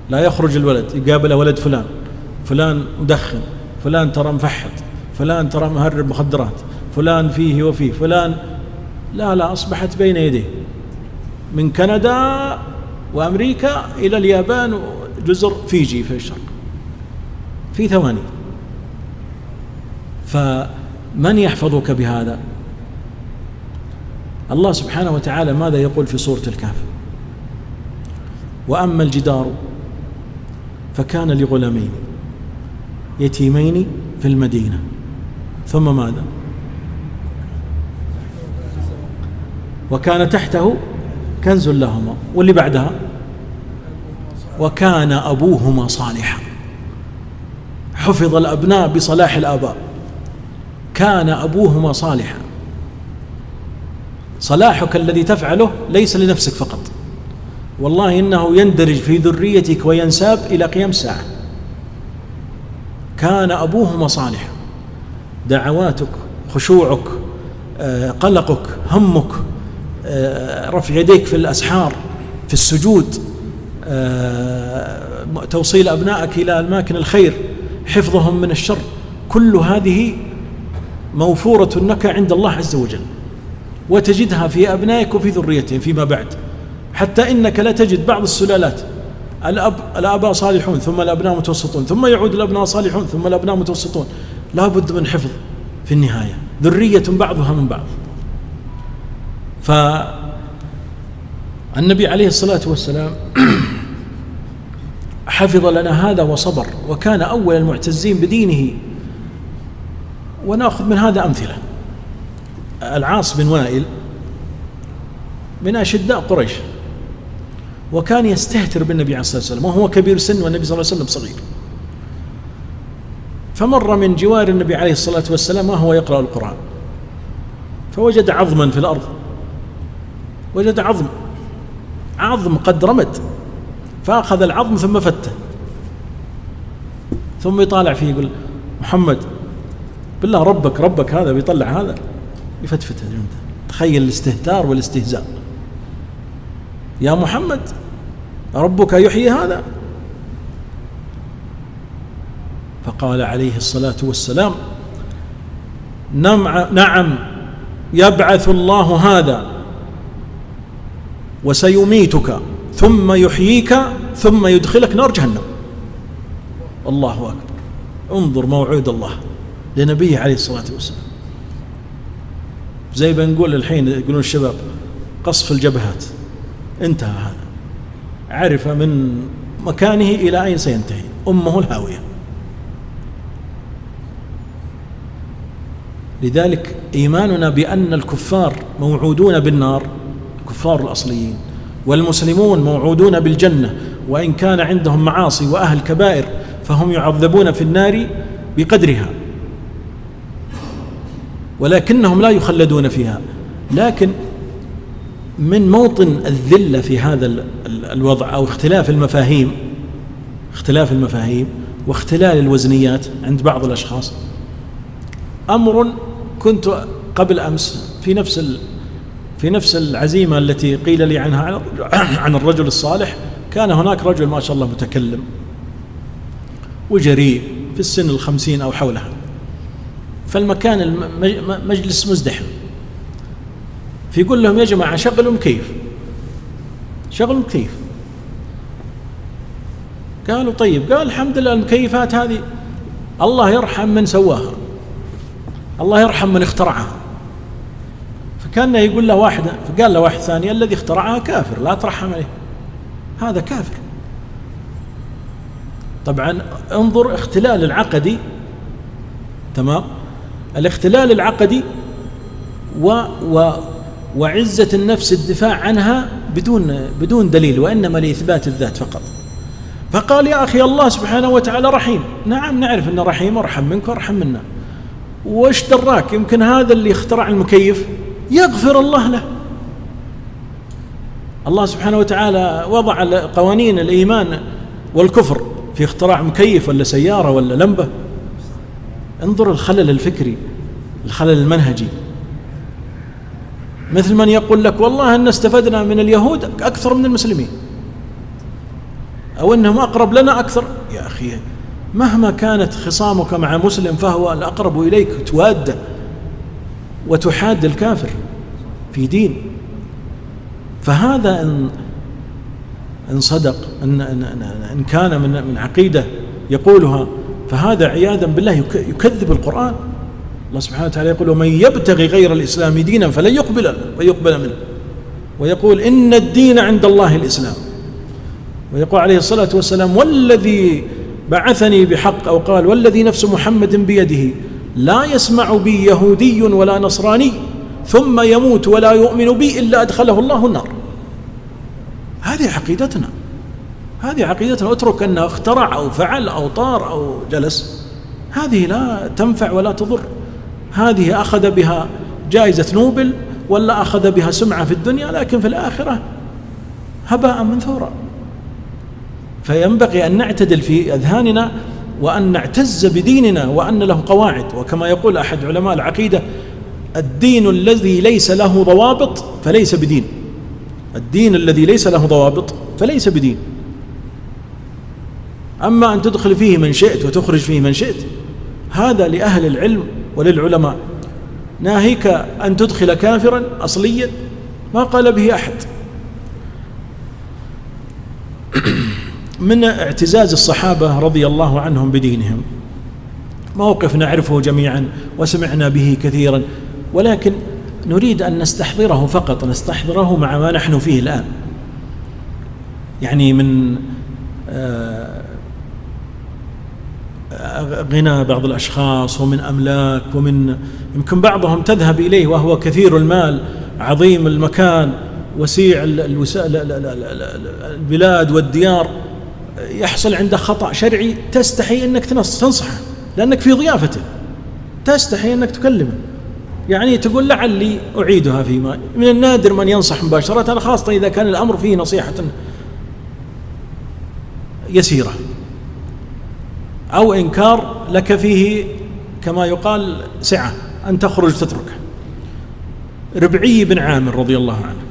لا يخرج الولد يقابل ولد فلان مدخن، فلان ترى مفحط، فلان ترى مهرب مخدرات، فلان فيه وفيه، فلان لا أصبحت بين يديه، من كندا وأمريكا إلى اليابان وجزر فيجي في الشرق في ثواني. فمن يحفظك بهذا؟ الله سبحانه وتعالى ماذا يقول في سورة الكهف؟ وأما الجدار فكان لغلامين يتيمين في المدينة ثم ماذا؟ وكان تحته كنز لهما، واللي بعدها وكان أبوهما صالحا. حفظ الأبناء بصلاح الآباء. كان أبوهما صالحا. صلاحك الذي تفعله ليس لنفسك فقط، والله إنه يندرج في ذريتك وينساب إلى قيام الساعة. كان أبوهما صالحا. دعواتك، خشوعك، قلقك، همك، رفع يديك في الأسحار، في السجود، توصيل أبنائك إلى أماكن الخير، حفظهم من الشر، كل هذه موفورة لك عند الله عز وجل، وتجدها في أبنائك وفي ذريتهم فيما بعد. حتى إنك لا تجد بعض السلالات الآباء صالحون ثم الأبناء متوسطون، ثم يعود الأبناء صالحون ثم الأبناء متوسطون. لا بد من حفظ في النهاية، ذرية بعضها من بعض. فالنبي عليه الصلاة والسلام حفظ لنا هذا وصبر، وكان أول المعتزين بدينه. ونأخذ من هذا أمثلة. العاص بن وائل من أشداء قريش، وكان يستهتر بالنبي عليه الصلاة والسلام وهو كبير سن والنبي صلى الله عليه وسلم صغير. فمر من جوار النبي عليه الصلاة والسلام وهو يقرأ القرآن، فوجد عظما في الأرض، وجد عظم قد رمد، فأخذ العظم ثم فته، ثم يطالع فيه يقول: محمد بالله ربك هذا بيطلع هذا يفتفته. تخيل الاستهتار والاستهزاء. يا محمد ربك يحيي هذا؟ فقال عليه الصلاة والسلام: نعم يبعث الله هذا وسيميتك ثم يحييك ثم يدخلك نار جهنم. الله أكبر. انظر موعود الله لنبيه عليه الصلاة والسلام. زي بنقول الحين يقولون الشباب قصف الجبهات، انتهى هذا، عرف من مكانه إلى أين سينتهي، أمه الهاوية. لذلك إيماننا بأن الكفار موعودون بالنار، الكفار الأصليين، والمسلمون موعودون بالجنة، وإن كان عندهم معاصي وأهل كبائر فهم يعذبون في النار بقدرها، ولكنهم لا يخلدون فيها. لكن من موطن الذلة في هذا الوضع أو اختلاف المفاهيم واختلال الوزنيات عند بعض الأشخاص، أمر كنت قبل أمس في نفس العزيمة التي قيل لي عنها عن الرجل الصالح. كان هناك رجل ما شاء الله متكلم وجريء في السن 50 أو حولها، فالمكان مجلس مزدحم، فيقول لهم: يا جماعة شغلوا مكيف. قالوا: طيب. قال: الحمد لله المكيفات هذه الله يرحم من سواها، الله يرحم من اخترعها. فكان يقول له واحد، فقال له واحد ثاني: الذي اخترعها كافر لا ترحم عليه، هذا كافر. طبعا انظر اختلال العقدي، تمام، الاختلال العقدي وعزة النفس الدفاع عنها بدون دليل، وإنما لإثبات الذات فقط. فقال يا أخي الله سبحانه وتعالى رحيم، نعم نعرف أنه رحيم وارحم منك وارحم منا، وش دراك يمكن هذا اللي اخترع المكيف يغفر الله له. الله سبحانه وتعالى وضع قوانين الإيمان والكفر في اختراع مكيف ولا سيارة ولا لمبة. انظر الخلل الفكري، الخلل المنهجي. مثل من يقول لك والله أن استفدنا من اليهود أكثر من المسلمين، أو أنهم أقرب لنا أكثر. يا أخي مهما كانت خصامك مع مسلم فهو الأقرب إليك، تواده وتحاد الكافر في دين. فهذا إن صدق إن كان من عقيدة يقولها، فهذا عياذا بالله يكذب القرآن. الله سبحانه وتعالى يقول ومن يبتغي غير الإسلام دينا فلن يقبل منه، ويقول إن الدين عند الله الإسلام، ويقول عليه الصلاة والسلام والذي بعثني بحق، أو قال والذي نفس محمد بيده لا يسمع بي يهودي ولا نصراني ثم يموت ولا يؤمن بي إلا أدخله الله النار. هذه عقيدتنا، هذه عقيدتنا. اترك أنه اخترع أو فعل أو طار أو جلس، هذه لا تنفع ولا تضر. هذه أخذ بها جائزة نوبل ولا أخذ بها سمعة في الدنيا، لكن في الآخرة هباء منثورا. فينبغي أن نعتدل في أذهاننا، وأن نعتز بديننا، وأن له قواعد. وكما يقول أحد علماء العقيدة الدين الذي ليس له ضوابط فليس بدين. الدين الذي ليس له ضوابط فليس بدين. أما أن تدخل فيه من شئت وتخرج فيه من شئت، هذا لأهل العلم وللعلماء. ناهيك أن تدخل كافرا أصليا ما قال به أحد. من اعتزاز الصحابة رضي الله عنهم بدينهم موقف نعرفه جميعا وسمعنا به كثيرا، ولكن نريد أن نستحضره فقط، نستحضره مع ما نحن فيه الآن. يعني من غنى بعض الأشخاص، ومن أملاك، ومن يمكن بعضهم تذهب إليه وهو كثير المال عظيم المكان وسيع البلاد والديار، يحصل عنده خطأ شرعي تستحي أنك تنصحه لأنك في ضيافته، تستحي أنك تكلمه، يعني تقول لعلي أعيدها فيما. من النادر من ينصح مباشرة، خاصة إذا كان الأمر فيه نصيحة يسيرة أو إنكار لك فيه كما يقال سعة أن تخرج تتركه. ربعي بن عامر رضي الله عنه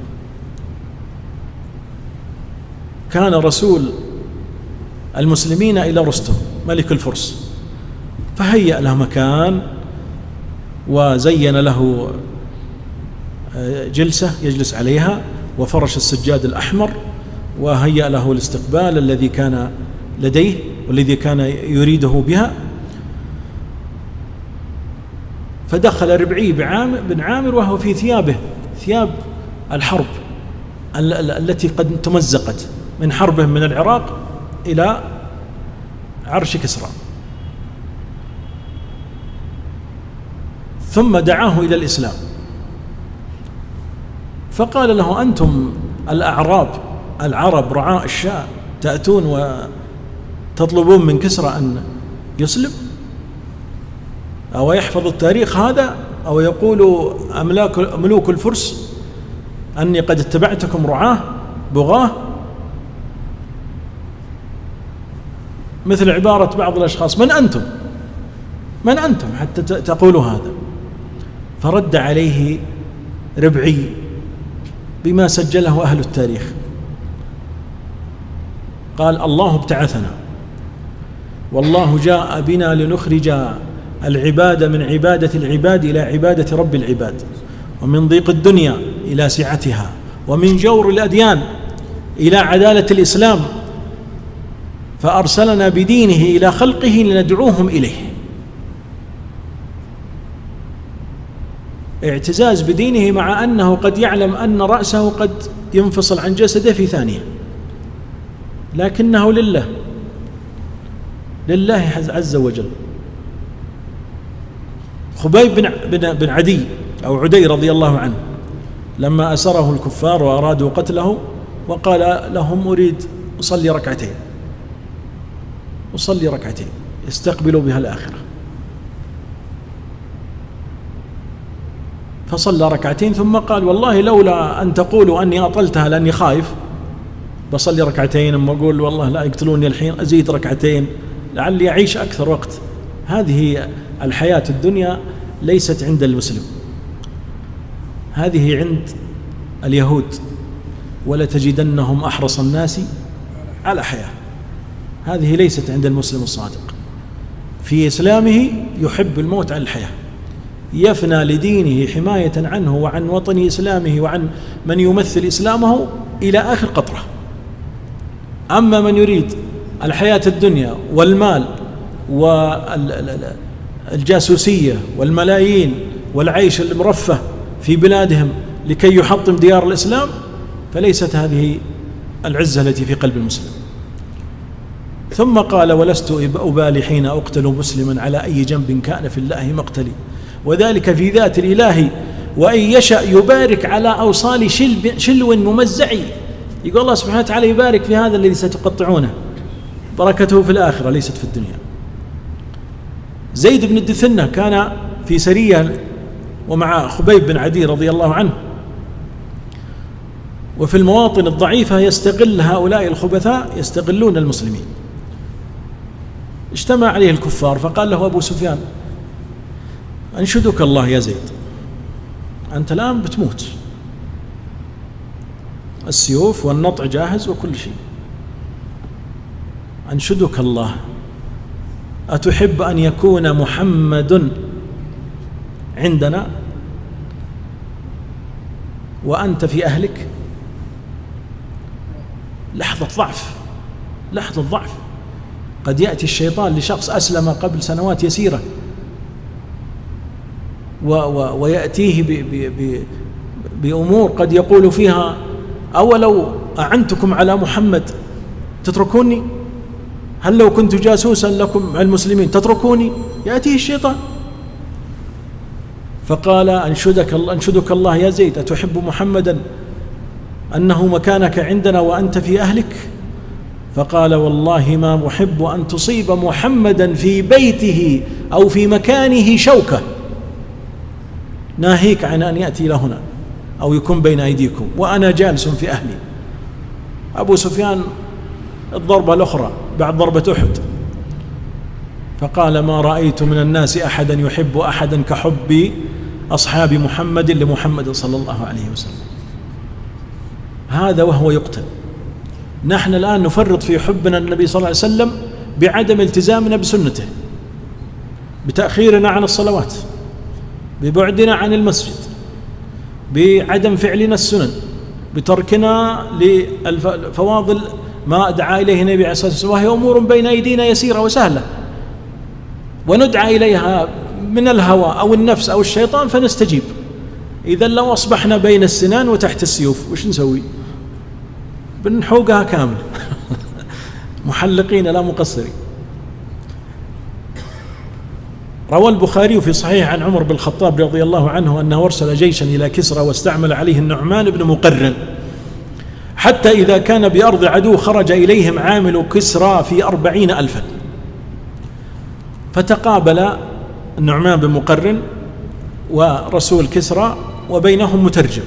كان رسول المسلمين إلى رستم ملك الفرس، فهيأ له مكان وزين له جلسة يجلس عليها، وفرش السجاد الأحمر، وهيأ له الاستقبال الذي كان لديه والذي كان يريده بها. فدخل ربعي بن عامر وهو في ثياب الحرب التي قد تمزقت من حربه من العراق إلى عرش كسرى، ثم دعاه إلى الإسلام. فقال له أنتم العرب رعاء الشاة تأتون وتطلبون من كسرى أن يسلم، أو يحفظ التاريخ هذا، أو يقول ملوك الفرس أني قد اتبعتكم رعاه بغاه، مثل عبارة بعض الأشخاص من أنتم حتى تقولوا هذا. فرد عليه ربعي بما سجله أهل التاريخ، قال الله ابتعثنا، والله جاء بنا لنخرج العباد من عبادة العباد إلى عبادة رب العباد، ومن ضيق الدنيا إلى سعتها، ومن جور الأديان إلى عدالة الإسلام، فأرسلنا بدينه إلى خلقه لندعوهم إليه. اعتزاز بدينه مع أنه قد يعلم أن رأسه قد ينفصل عن جسده في ثانية، لكنه لله. لله عز وجل. خبيب بن عدي أو عدي رضي الله عنه لما أسره الكفار وأرادوا قتله وقال لهم أريد أصلي ركعتين يستقبلوا بها الآخرة، فصلى ركعتين ثم قال والله لولا أن تقولوا أني أطلتها لأني خايف بصلي ركعتين، أما أقول والله لا يقتلوني الحين أزيد ركعتين لعلي أعيش أكثر وقت. هذه الحياة الدنيا ليست عند المسلم، هذه عند اليهود، ولتجدنهم أحرص الناس على حياة. هذه ليست عند المسلم الصادق. في إسلامه يحب الموت على الحياة، يفنى لدينه حماية عنه وعن وطن إسلامه وعن من يمثل إسلامه إلى آخر قطرة. أما من يريد الحياة الدنيا والمال والجاسوسية والملايين والعيش المرفه في بلادهم لكي يحطم ديار الإسلام، فليست هذه العزة التي في قلب المسلم. ثم قال ولست أبالي حين أقتل مسلما على أي جنب كان في الله مقتلي، وذلك في ذات الإله وإن يشأ يبارك على أوصال شلو ممزعي. يقول الله سبحانه وتعالى يبارك في هذا الذي ستقطعونه، بركته في الآخرة ليست في الدنيا. زيد بن الدثنة كان في سرية ومع خبيب بن عدي رضي الله عنه، وفي المواطن الضعيفة يستغل هؤلاء الخبثاء يستغلون المسلمين. اجتمع عليه الكفار فقال له أبو سفيان أنشدك الله يا زيد، أنت الآن بتموت، السيوف والنطع جاهز وكل شيء، أنشدك الله أتحب أن يكون محمد عندنا وأنت في أهلك؟ لحظة ضعف. قد يأتي الشيطان لشخص أسلم قبل سنوات يسيرة ويأتيه بأمور قد يقول فيها أولو أعنتكم على محمد تتركوني؟ هل لو كنت جاسوسا لكم مع المسلمين تتركوني؟ يأتيه الشيطان. فقال أنشدك الله يا زيد أتحب محمدا أنه مكانك عندنا وأنت في أهلك؟ فقال والله ما أحب أن تصيب محمدا في بيته أو في مكانه شوكة، ناهيك عن أن يأتي لهنا أو يكون بين أيديكم وأنا جالس في أهلي. أبو سفيان الضربة الأخرى بعد ضربة أحد، فقال ما رأيت من الناس أحدا يحب أحدا كحب أصحاب محمد لمحمد صلى الله عليه وسلم. هذا وهو يقتل. نحن الآن نفرط في حبنا النبي صلى الله عليه وسلم بعدم التزامنا بسنته، بتأخيرنا عن الصلوات، ببعدنا عن المسجد، بعدم فعلنا السنن، بتركنا للفواضل ما دعا إليه النبي عليه الصلاة والسلام، وهي أمور بين أيدينا يسيرة وسهلة، وندعى إليها من الهوى أو النفس أو الشيطان فنستجيب. إذا لو أصبحنا بين السنان وتحت السيوف وش نسوي؟ بنحوقها كامل محلقين لا مقصرين. روى البخاري في صحيح عن عمر بن الخطاب رضي الله عنه أنه أرسل جيشا إلى كسرى واستعمل عليه النعمان بن مقرن، حتى إذا كان بأرض عدو خرج إليهم عامل كسرى في 40,000، فتقابل النعمان بن مقرن ورسول كسرى وبينهم مترجم،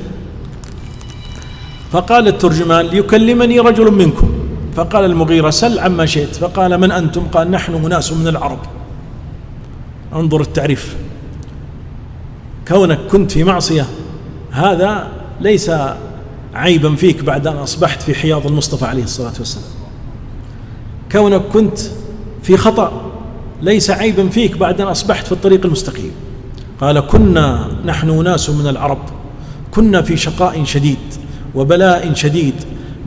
فقال الترجمان ليكلمني رجل منكم، فقال المغيرة سل عما شئت، فقال من أنتم؟ قال نحن ناس من العرب. انظر التعريف، كونك كنت في معصية هذا ليس عيبا فيك بعد أن أصبحت في حياض المصطفى عليه الصلاة والسلام، كونك كنت في خطأ ليس عيبا فيك بعد أن أصبحت في الطريق المستقيم. قال كنا نحن ناس من العرب، كنا في شقاء شديد وبلاء شديد،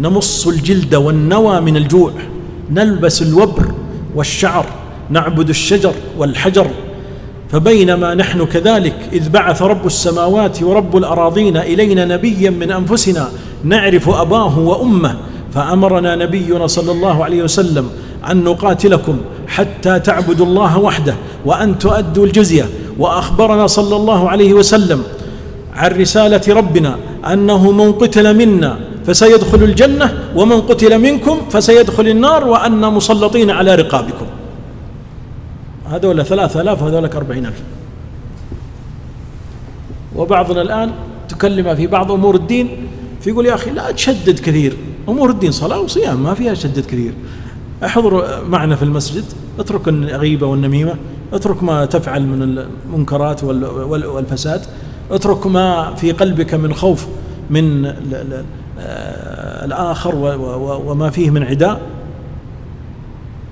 نمص الجلد والنوى من الجوع، نلبس الوبر والشعر، نعبد الشجر والحجر، فبينما نحن كذلك إذ بعث رب السماوات ورب الأراضين إلينا نبيا من أنفسنا نعرف أباه وأمه، فأمرنا نبينا صلى الله عليه وسلم أن نقاتلكم حتى تعبدوا الله وحده وأن تؤدوا الجزية. وأخبرنا صلى الله عليه وسلم عن رسالة ربنا أنه من قتل منا فسيدخل الجنة ومن قتل منكم فسيدخل النار وأن مسلطين على رقابكم. هذول 3000 وهذولك 40,000. وبعضنا الآن تكلم في بعض أمور الدين فيقول يا أخي لا تشدد كثير، أمور الدين صلاة وصيام ما فيها شدد كثير. احضر معنا في المسجد، اترك الغيبة والنميمة، اترك ما تفعل من المنكرات والفساد، اترك ما في قلبك من خوف من الآخر وما فيه من عداء،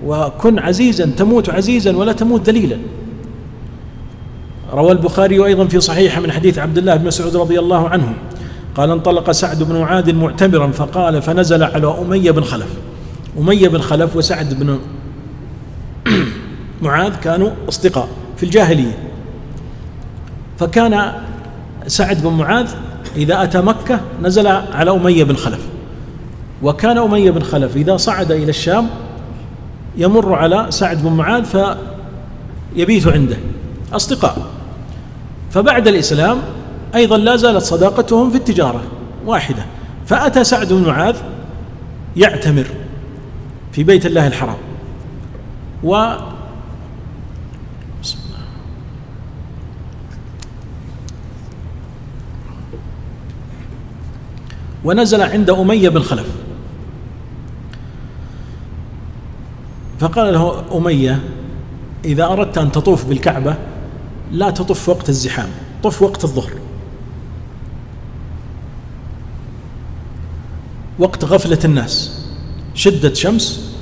وكن عزيزا تموت عزيزا ولا تموت ذليلا. روى البخاري أيضا في صحيحه من حديث عبد الله بن مسعود رضي الله عنه قال انطلق سعد بن معاذ معتمرا فقال فنزل على أمية بن خلف. أمية بن خلف وسعد بن معاذ كانوا أصدقاء في الجاهلية، فكان سعد بن معاذ إذا أتى مكة نزل على أمية بن خلف، وكان أمية بن خلف إذا صعد إلى الشام يمر على سعد بن معاذ فيبيت عنده، أصدقاء. فبعد الإسلام أيضا لا زالت صداقتهم في التجارة واحدة، فأتى سعد بن معاذ يعتمر في بيت الله الحرام ونزل عند أمية بن خلف، فقال له أمية إذا أردت أن تطوف بالكعبة لا تطف وقت الزحام، طف وقت الظهر، وقت غفلة الناس، شدة شمس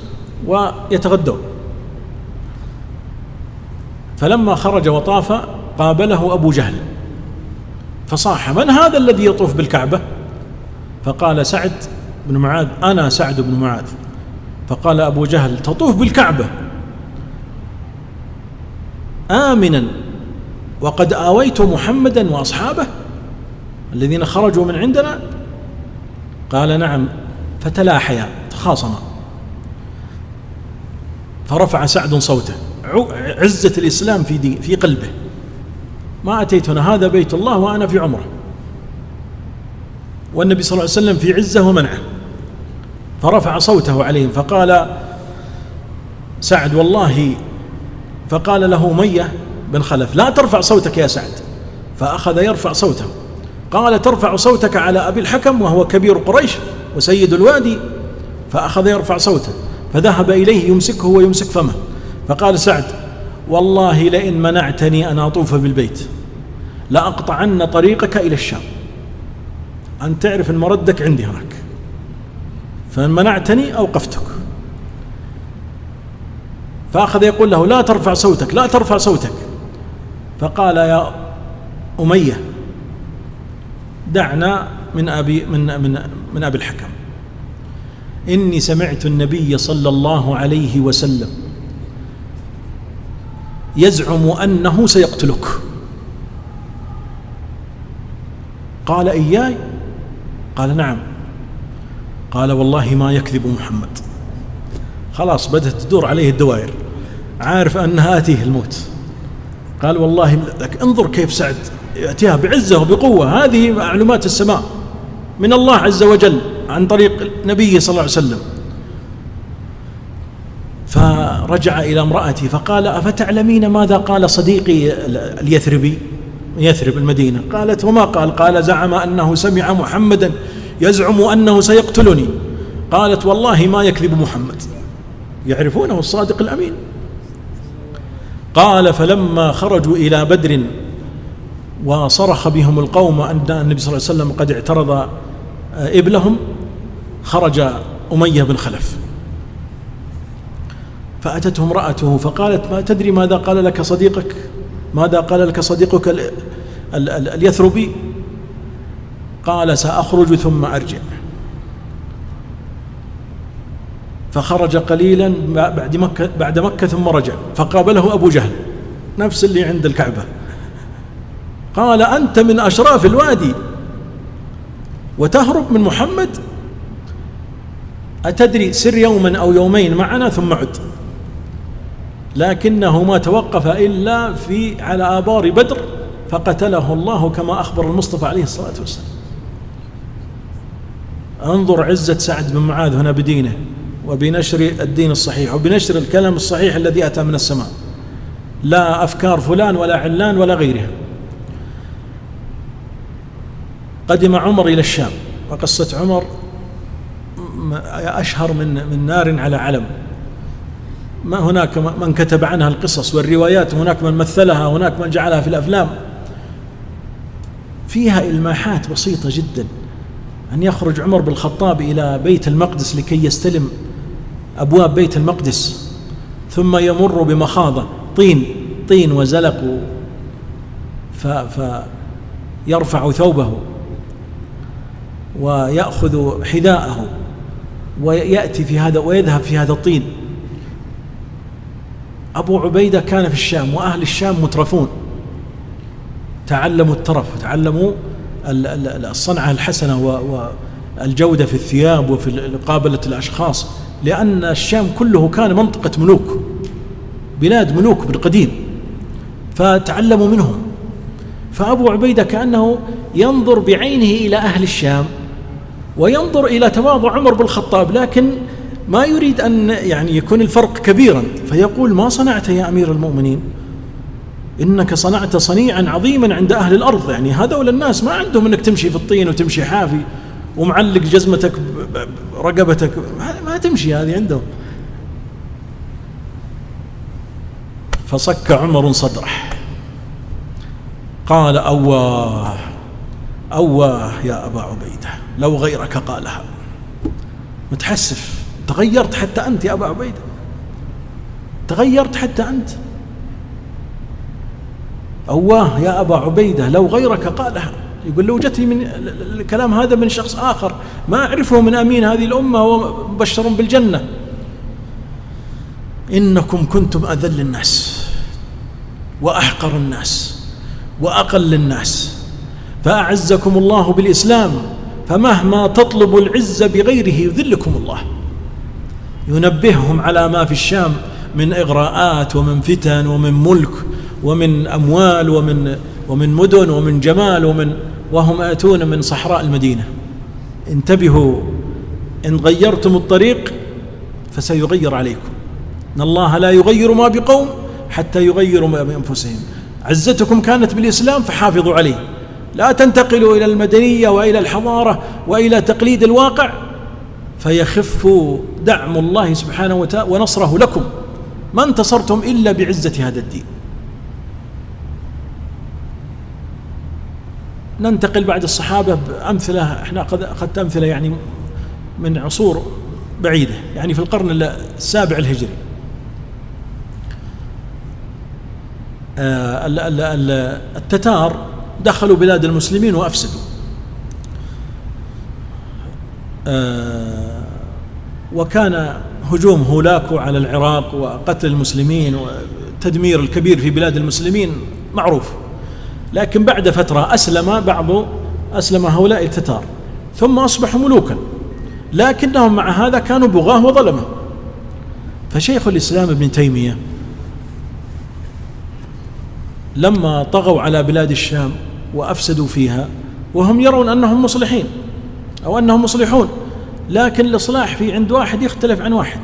ويتغدون. فلما خرج وطاف قابله أبو جهل فصاح من هذا الذي يطوف بالكعبة؟ فقال سعد بن معاذ أنا سعد بن معاذ. فقال أبو جهل تطوف بالكعبة آمنا وقد آويت محمدا وأصحابه الذين خرجوا من عندنا؟ قال نعم. فتلاحيا تخاصما، فرفع سعد صوته، عزة الإسلام في قلبه، ما أتيت هنا، هذا بيت الله وأنا في عمره، والنبي صلى الله عليه وسلم في عزه ومنعه. فرفع صوته عليهم فقال سعد والله، فقال له أمية بن خلف لا ترفع صوتك يا سعد، فأخذ يرفع صوته. قال ترفع صوتك على أبي الحكم وهو كبير قريش وسيد الوادي؟ فأخذ يرفع صوته، فذهب إليه يمسكه ويمسك فمه. فقال سعد والله لئن منعتني أن أطوف بالبيت لأقطعن طريقك إلى الشام، أن تعرف أن مردك عندي هناك، فإن منعتني أوقفتك. فأخذ يقول له لا ترفع صوتك لا ترفع صوتك. فقال يا أمية دعنا من أبي الحكم، إني سمعت النبي صلى الله عليه وسلم يزعم أنه سيقتلك. قال إياي؟ قال نعم. قال والله ما يكذب محمد. خلاص بدأت تدور عليه الدوائر، عارف أنها آتيه الموت. قال والله لك انظر كيف سعد يأتيها بعزة وبقوة، هذه معلومات السماء من الله عز وجل عن طريق نبيه صلى الله عليه وسلم. فرجع إلى امرأته فقال أفتعلمين ماذا قال صديقي اليثربي، يثرب المدينة؟ قالت وما قال؟ قال زعم أنه سمع محمدا يزعم أنه سيقتلني. قالت والله ما يكذب محمد، يعرفونه الصادق الأمين. قال فلما خرجوا إلى بدر وصرخ بهم القوم أن النبي صلى الله عليه وسلم قد اعترض إبلهم، خرج أمية بن خلف، فأتته امرأته فقالت ما تدري ماذا قال لك صديقك؟ ماذا قال لك صديقك اليثربي؟ قال سأخرج ثم أرجع. فخرج قليلا بعد مكة ثم رجع، فقابله أبو جهل نفس اللي عند الكعبة، قال أنت من أشراف الوادي وتهرب من محمد؟ أتدري سر يوما أو يومين معنا ثم عد. لكنه ما توقف إلا على آبار بدر فقتله الله كما أخبر المصطفى عليه الصلاة والسلام. انظر عزة سعد بن معاذ هنا بدينه وبنشر الدين الصحيح وبنشر الكلام الصحيح الذي أتى من السماء، لا أفكار فلان ولا علان ولا غيرها. قدم عمر إلى الشام، وقصة عمر أشهر من نار على علم، ما هناك من كتب عنها القصص والروايات، هناك من مثلها، هناك من جعلها في الأفلام. فيها إلماحات بسيطة جدا، أن يخرج عمر بن الخطاب إلى بيت المقدس لكي يستلم أبواب بيت المقدس، ثم يمر بمخاضة طين وزلق، فيرفع ثوبه ويأخذ حذاءه ويأتي في هذا ويذهب في هذا الطين. أبو عبيدة كان في الشام، وأهل الشام مترفون، تعلموا الترف وتعلموا الصنعة الحسنة والجودة في الثياب وفي قابلة الأشخاص، لأن الشام كله كان منطقة ملوك، بلاد ملوك بالقديم، فتعلموا منهم. فأبو عبيدة كأنه ينظر بعينه إلى أهل الشام وينظر إلى تواضع عمر بن الخطاب، لكن ما يريد أن يعني يكون الفرق كبيرا، فيقول: ما صنعت يا أمير المؤمنين؟ إنك صنعت صنيعا عظيما عند أهل الأرض، يعني هذول الناس ما عندهم أنك تمشي في الطين وتمشي حافي ومعلق جزمتك برقبتك، ما تمشي هذه عندهم. فصك عمر صدره، قال: أواه يا أبا عبيدة، لو غيرك قالها. متحسف، تغيرت حتى أنت يا أبا عبيدة، تغيرت حتى أنت. أواه يا أبا عبيدة، لو غيرك قالها. يقول: لو جتني من الكلام هذا من شخص آخر ما أعرفه من أمين هذه الأمة ومبشر بالجنة. إنكم كنتم أذل الناس وأحقر الناس وأقل الناس، فأعزكم الله بالإسلام، فمهما تطلب العز بغيره يذلكم الله. ينبههم على ما في الشام من إغراءات ومن فتن ومن ملك ومن أموال ومن مدن ومن جمال وهم آتون من صحراء المدينة. انتبهوا، إن غيرتم الطريق فسيغير عليكم، إن الله لا يغير ما بقوم حتى يغيروا ما بأنفسهم. عزتكم كانت بالإسلام فحافظوا عليه، لا تنتقلوا إلى المدنية وإلى الحضارة وإلى تقليد الواقع فيخف دعم الله سبحانه وتعالى ونصره لكم. ما انتصرتم إلا بعزة هذا الدين. ننتقل بعد الصحابة بأمثلة، احنا أخذت أمثلة يعني من عصور بعيدة، يعني في القرن السابع الهجري. التتار دخلوا بلاد المسلمين وأفسدوا، وكان هجوم هولاكو على العراق وقتل المسلمين والتدمير الكبير في بلاد المسلمين معروف. لكن بعد فترة أسلم هؤلاء التتار ثم أصبحوا ملوكا، لكنهم مع هذا كانوا بغاة وظلمة. فشيخ الإسلام ابن تيمية لما طغوا على بلاد الشام وأفسدوا فيها وهم يرون أنهم مصلحين أو أنهم مصلحون، لكن الإصلاح في عند واحد يختلف عن واحد.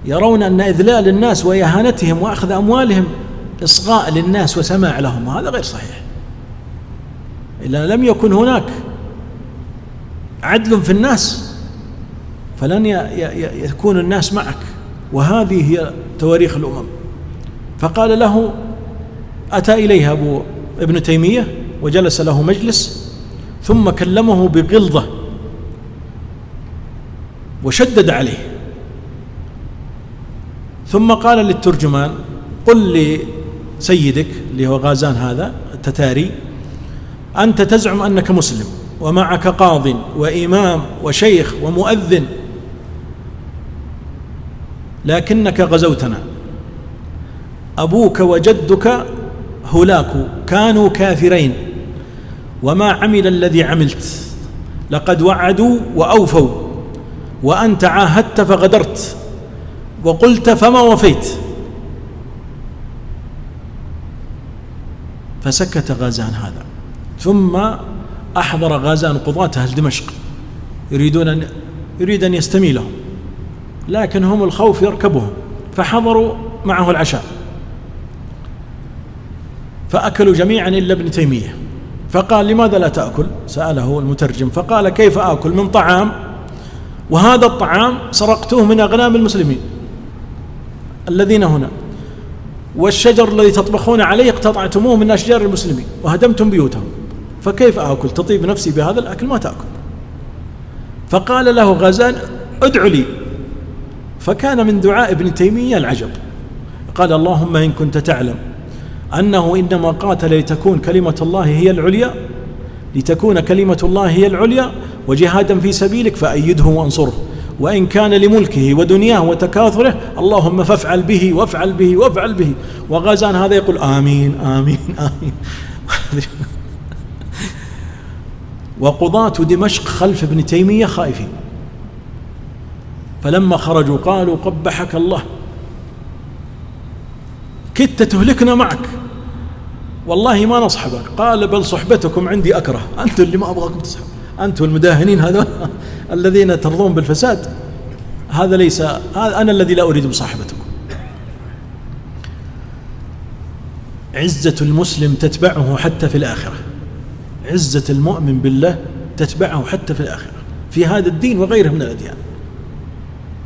يرون أن إذلال الناس وإهانتهم وأخذ أموالهم إصغاء للناس وسماع لهم، وهذا غير صحيح. إذا لم يكن هناك عدل في الناس فلن يكون الناس معك، وهذه هي تواريخ الأمم. فقال له، أتى إليه ابن تيمية وجلس له مجلس، ثم كلمه بغلظة وشدد عليه، ثم قال للترجمان: قل لسيدك اللي هو غازان هذا التتاري: أنت تزعم أنك مسلم ومعك قاض وإمام وشيخ ومؤذن، لكنك غزوتنا. أبوك وجدك هولاكو كانوا كافرين وما عمل الذي عملت، لقد وعدوا وأوفوا، وأنت عاهدت فغدرت، وقلت فما وفيت. فسكت غازان هذا، ثم أحضر غازان قضاة أهل دمشق يريد أن يستمي لهم، لكن هم الخوف يركبهم، فحضروا معه العشاء فأكلوا جميعا إلا ابن تيمية. فقال: لماذا لا تأكل؟ سأله المترجم، فقال: كيف آكل من طعام وهذا الطعام سرقتوه من أغنام المسلمين الذين هنا، والشجر الذي تطبخون عليه اقتطعتموه من أشجار المسلمين وهدمتم بيوتهم، فكيف آكل؟ تطيب نفسي بهذا الأكل؟ ما تأكل. فقال له غازان: ادع لي. فكان من دعاء ابن تيمية العجب، قال: اللهم إن كنت تعلم أنه إنما قاتل لتكون كلمة الله هي العليا، لتكون كلمة الله هي العليا وجهادا في سبيلك فأيده وانصره، وإن كان لملكه ودنياه وتكاثره اللهم فافعل به وافعل به وافعل به. وغازان هذا يقول: آمين آمين آمين. وقضاة دمشق خلف ابن تيمية خائفين، فلما خرجوا قالوا: قبحك الله، كدت تهلكنا معك، والله ما نصحبك. قال: بل صحبتكم عندي أكره، أنتم اللي ما أبغاكم تصحب، أنتم المداهنين هذا الذين ترضون بالفساد، هذا ليس، هذا أنا الذي لا أريد مصاحبتكم. عزة المسلم تتبعه حتى في الآخرة، عزة المؤمن بالله تتبعه حتى في الآخرة، في هذا الدين وغيره من الأديان.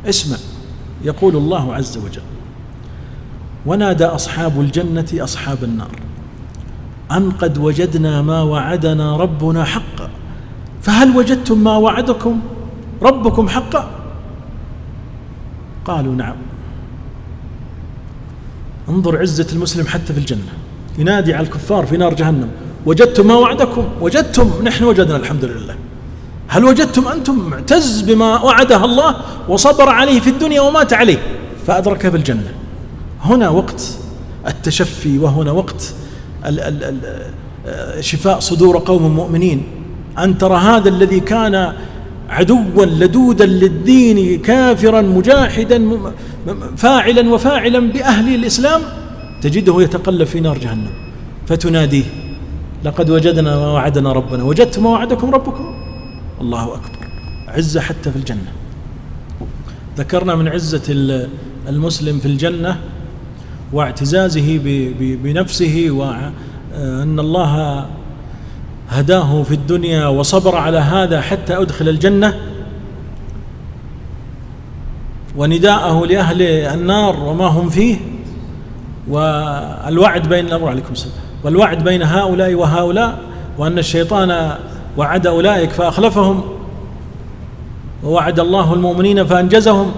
اسمع، يقول الله عز وجل: ونادى أصحاب الجنة أصحاب النار أن قد وجدنا ما وعدنا ربنا حقا فهل وجدتم ما وعدكم ربكم حقا؟ قالوا: نعم. انظر عزة المسلم حتى في الجنة، ينادي على الكفار في نار جهنم: وجدتم ما وعدكم؟ وجدتم؟ نحن وجدنا الحمد لله. هل وجدتم أنتم؟ معتز بما وعده الله وصبر عليه في الدنيا ومات عليه فأدركه في الجنة. هنا وقت التشفي، وهنا وقت شفاء صدور قوم مؤمنين. أن ترى هذا الذي كان عدوا لدودا للدين كافرا مجاحدا فاعلا وفاعلا بأهل الإسلام، تجده يتقلب في نار جهنم فتناديه: لقد وجدنا ما وعدنا ربنا، وجدتم ما وعدكم ربكم؟ الله أكبر. عزة حتى في الجنة. ذكرنا من عزة المسلم في الجنة واعتزازه بنفسه، وأن الله هداه في الدنيا وصبر على هذا حتى أدخل الجنة، ونداءه لأهل النار وما هم فيه، والوعد بين الأمر عليكم السلام، والوعد بين هؤلاء وهؤلاء، وأن الشيطان وعد أولئك فأخلفهم، ووعد الله المؤمنين فأنجزهم.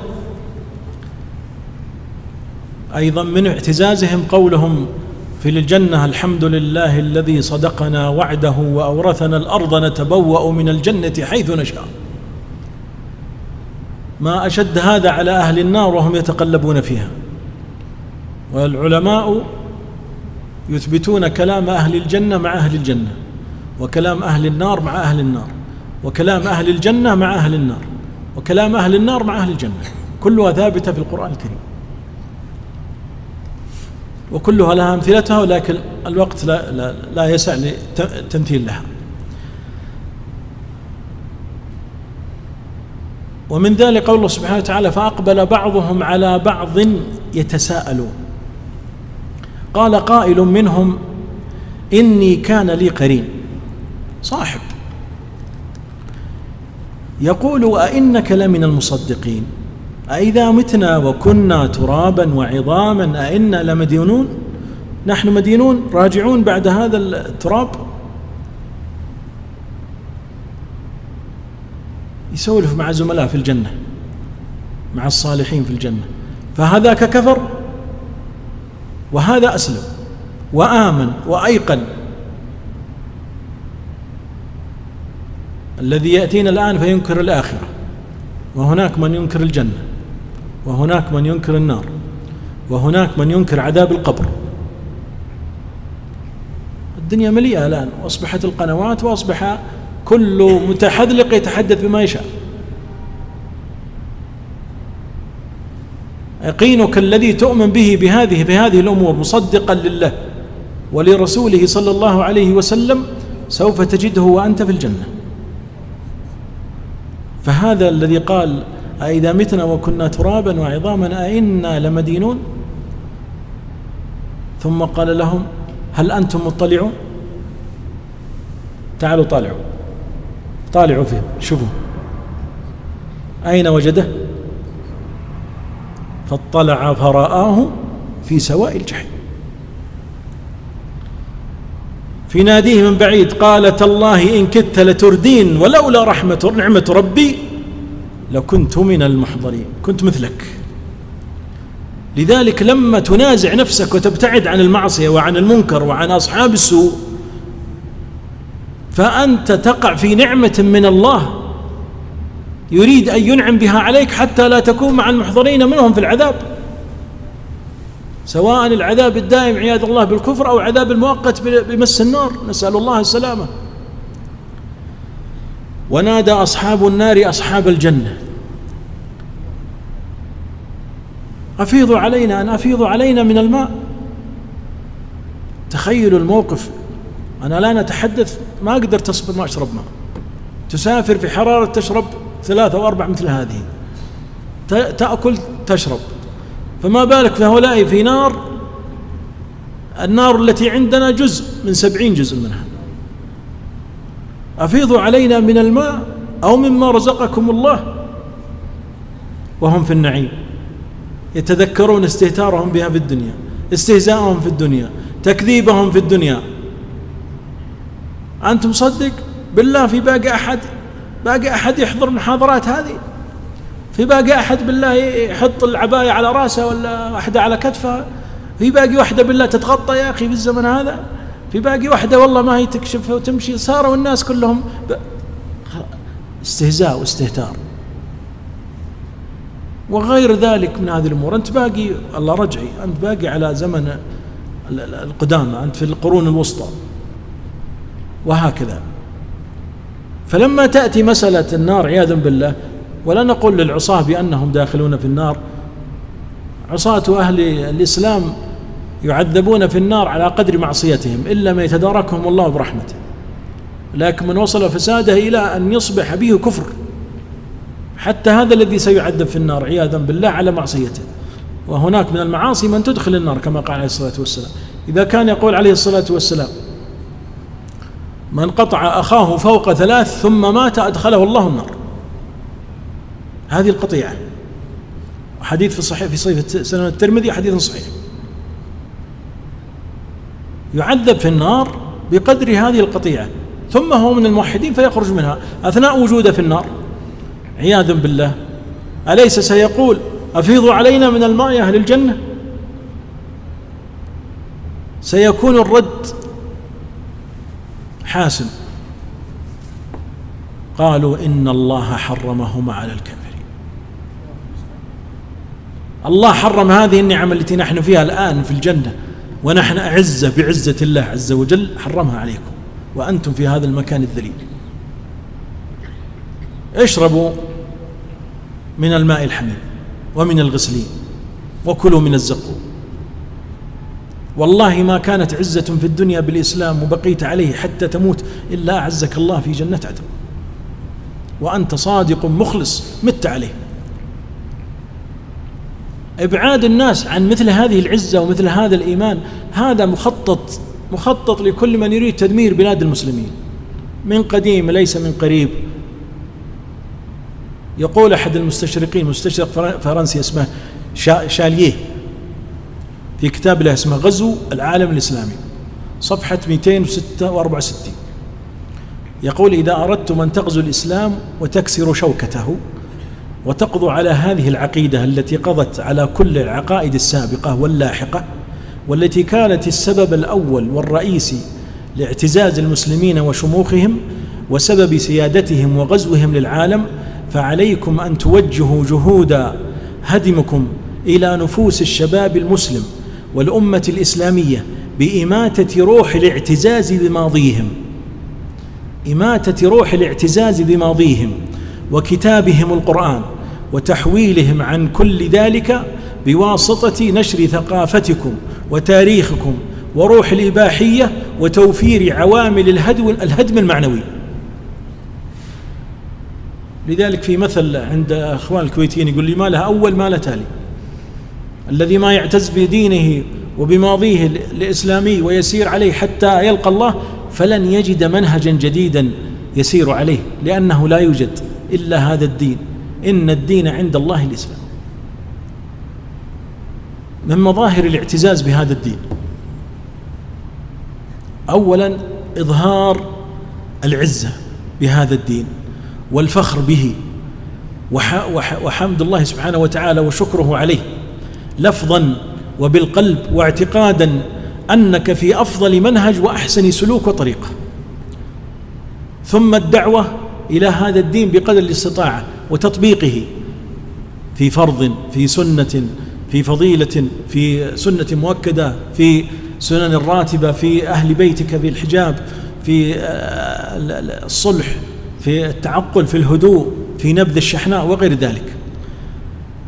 أيضا من اعتزازهم قولهم في الجنة: الحمد لله الذي صدقنا وعده وأورثنا الأرض نتبوأ من الجنة حيث نشاء. ما أشد هذا على أهل النار وهم يتقلبون فيها. والعلماء يثبتون كلام أهل الجنة مع أهل الجنة، وكلام أهل النار مع أهل النار، وكلام أهل الجنة مع أهل النار، وكلام أهل النار مع أهل الجنة، كلها ثابتة في القرآن الكريم، وكلها لها أمثلتها، ولكن الوقت لا يسع للتمثيل لها. ومن ذلك قول الله سبحانه وتعالى: فأقبل بعضهم على بعض يتساءلون قال قائل منهم إني كان لي قرين، صاحب، يقول أئنك لمن المصدقين أئذا متنا وكنا ترابا وعظاما أئنا لمدينون، نحن مدينون راجعون بعد هذا التراب. يسولف مع زملاء في الجنة، مع الصالحين في الجنة، فهذاك كفر وهذا أسلم وآمن وأيقن. الذي يأتينا الآن فينكر الآخرة، وهناك من ينكر الجنة، وهناك من ينكر النار، وهناك من ينكر عذاب القبر. الدنيا مليئة الآن، وأصبحت القنوات، وأصبح كل متحذلق يتحدث بما يشاء. يقينك الذي تؤمن به بهذه الأمور مصدقا لله ولرسوله صلى الله عليه وسلم سوف تجده وأنت في الجنة. فهذا الذي قال أإذا متنا وكنا ترابا وعظاما أئنا لمدينون، ثم قال لهم هل أنتم مطلعون؟ تعالوا طالعوا فيه شوفوا أين وجده؟ فاطلع فرآه في سواء الجحيم. في ناديه من بعيد قال تالله إن كدت لتردين ولولا نعمة ربي لكنت من المحضرين، كنت مثلك. لذلك لما تنازع نفسك وتبتعد عن المعصية وعن المنكر وعن أصحاب السوء فأنت تقع في نعمة من الله يريد أن ينعم بها عليك حتى لا تكون مع المحضرين منهم في العذاب، سواء العذاب الدائم عياذ الله بالكفر أو عذاب المؤقت بمس النار، نسأل الله السلامة. ونادى أصحاب النار أصحاب الجنة أفيضوا علينا، أن أفيضوا علينا من الماء. تخيلوا الموقف، أنا لا نتحدث ما أقدر تصبر ما أشرب ماء، تسافر في حرارة تشرب 3 أو 4 مثل هذه، تأكل تشرب، فما بالك في هؤلاء في نار، النار التي عندنا جزء من 70 جزء منها. أفيضوا علينا من الماء أو مما رزقكم الله، وهم في النعيم يتذكرون استهتارهم بها في الدنيا، استهزاءهم في الدنيا، تكذيبهم في الدنيا. أنت مصدق بالله في باقي أحد يحضر المحاضرات هذه؟ في باقي أحد بالله يحط العباية على رأسه ولا واحدة على كتفها؟ في باقي واحدة بالله تتغطى يا أخي في الزمن هذا؟ في باقي واحدة والله ما هي تكشف وتمشي؟ صاروا الناس كلهم استهزاء واستهتار وغير ذلك من هذه الأمور. أنت باقي الله رجعي، أنت باقي على زمن القدامى، أنت في القرون الوسطى وهكذا. فلما تأتي مسألة النار عياذا بالله، ولا نقول للعصاة بأنهم داخلون في النار، عصاة أهل الإسلام يعذبون في النار على قدر معصيتهم إلا ما يتداركهم الله برحمته، لكن من وصل فساده إلى أن يصبح به كفر، حتى هذا الذي سيعذب في النار عياذا بالله على معصيته. وهناك من المعاصي من تدخل النار كما قال عليه الصلاة والسلام. إذا كان يقول عليه الصلاة والسلام من قطع أخاه فوق 3 ثم مات أدخله الله النار، هذه القطيعة. حديث في صحيح في سنن الترمذي حديث صحيح. يعذب في النار بقدر هذه القطيعة، ثم هو من الموحدين فيخرج منها أثناء وجوده في النار عياذا بالله. أليس سيقول أفيضوا علينا من الماء يا أهل الجنة؟ سيكون الرد حاسم، قالوا إن الله حرمهما على الكافرين. الله حرم هذه النعم التي نحن فيها الآن في الجنة ونحن أعزة بعزة الله عز وجل، حرمها عليكم وأنتم في هذا المكان الذليل. اشربوا من الماء الحميم ومن الغسلين وكلوا من الزقوم. والله ما كانت عزة في الدنيا بالإسلام وبقيت عليه حتى تموت إلا أعزك الله في جنة عدن وأنت صادق مخلص مت عليه. إبعاد الناس عن مثل هذه العزة ومثل هذا الإيمان هذا مخطط لكل من يريد تدمير بلاد المسلمين من قديم ليس من قريب. يقول أحد المستشرقين، مستشرق فرنسي اسمه شاليه، في كتاب له اسمه غزو العالم الإسلامي صفحة 264، يقول إذا أردتم أن تغزوا الإسلام وتكسروا شوكته وتقضوا على هذه العقيدة التي قضت على كل العقائد السابقة واللاحقة والتي كانت السبب الأول والرئيسي لاعتزاز المسلمين وشموخهم وسبب سيادتهم وغزوهم للعالم، فعليكم أن توجهوا جهود هدمكم إلى نفوس الشباب المسلم والأمة الإسلامية بإماتة روح الاعتزاز بماضيهم، إماتة روح الاعتزاز بماضيهم وكتابهم القرآن، وتحويلهم عن كل ذلك بواسطة نشر ثقافتكم وتاريخكم وروح الإباحية وتوفير عوامل الهدم المعنوي. لذلك في مثل عند أخوان الكويتيين يقول لي: ما له أول ما له تالي. الذي ما يعتز بدينه وبماضيه الإسلامي ويسير عليه حتى يلقى الله فلن يجد منهجا جديدا يسير عليه، لأنه لا يوجد إلا هذا الدين. إن الدين عند الله الإسلام. من مظاهر الاعتزاز بهذا الدين أولا إظهار العزة بهذا الدين والفخر به وحمد الله سبحانه وتعالى وشكره عليه لفظا وبالقلب، واعتقادا أنك في أفضل منهج وأحسن سلوك وطريقة. ثم الدعوة إلى هذا الدين بقدر الاستطاعة وتطبيقه في فرض، في سنة، في فضيلة، في سنة مؤكدة، في سنن الراتبة، في أهل بيتك، في الحجاب، في الصلح، في التعقل، في الهدوء، في نبذ الشحناء وغير ذلك.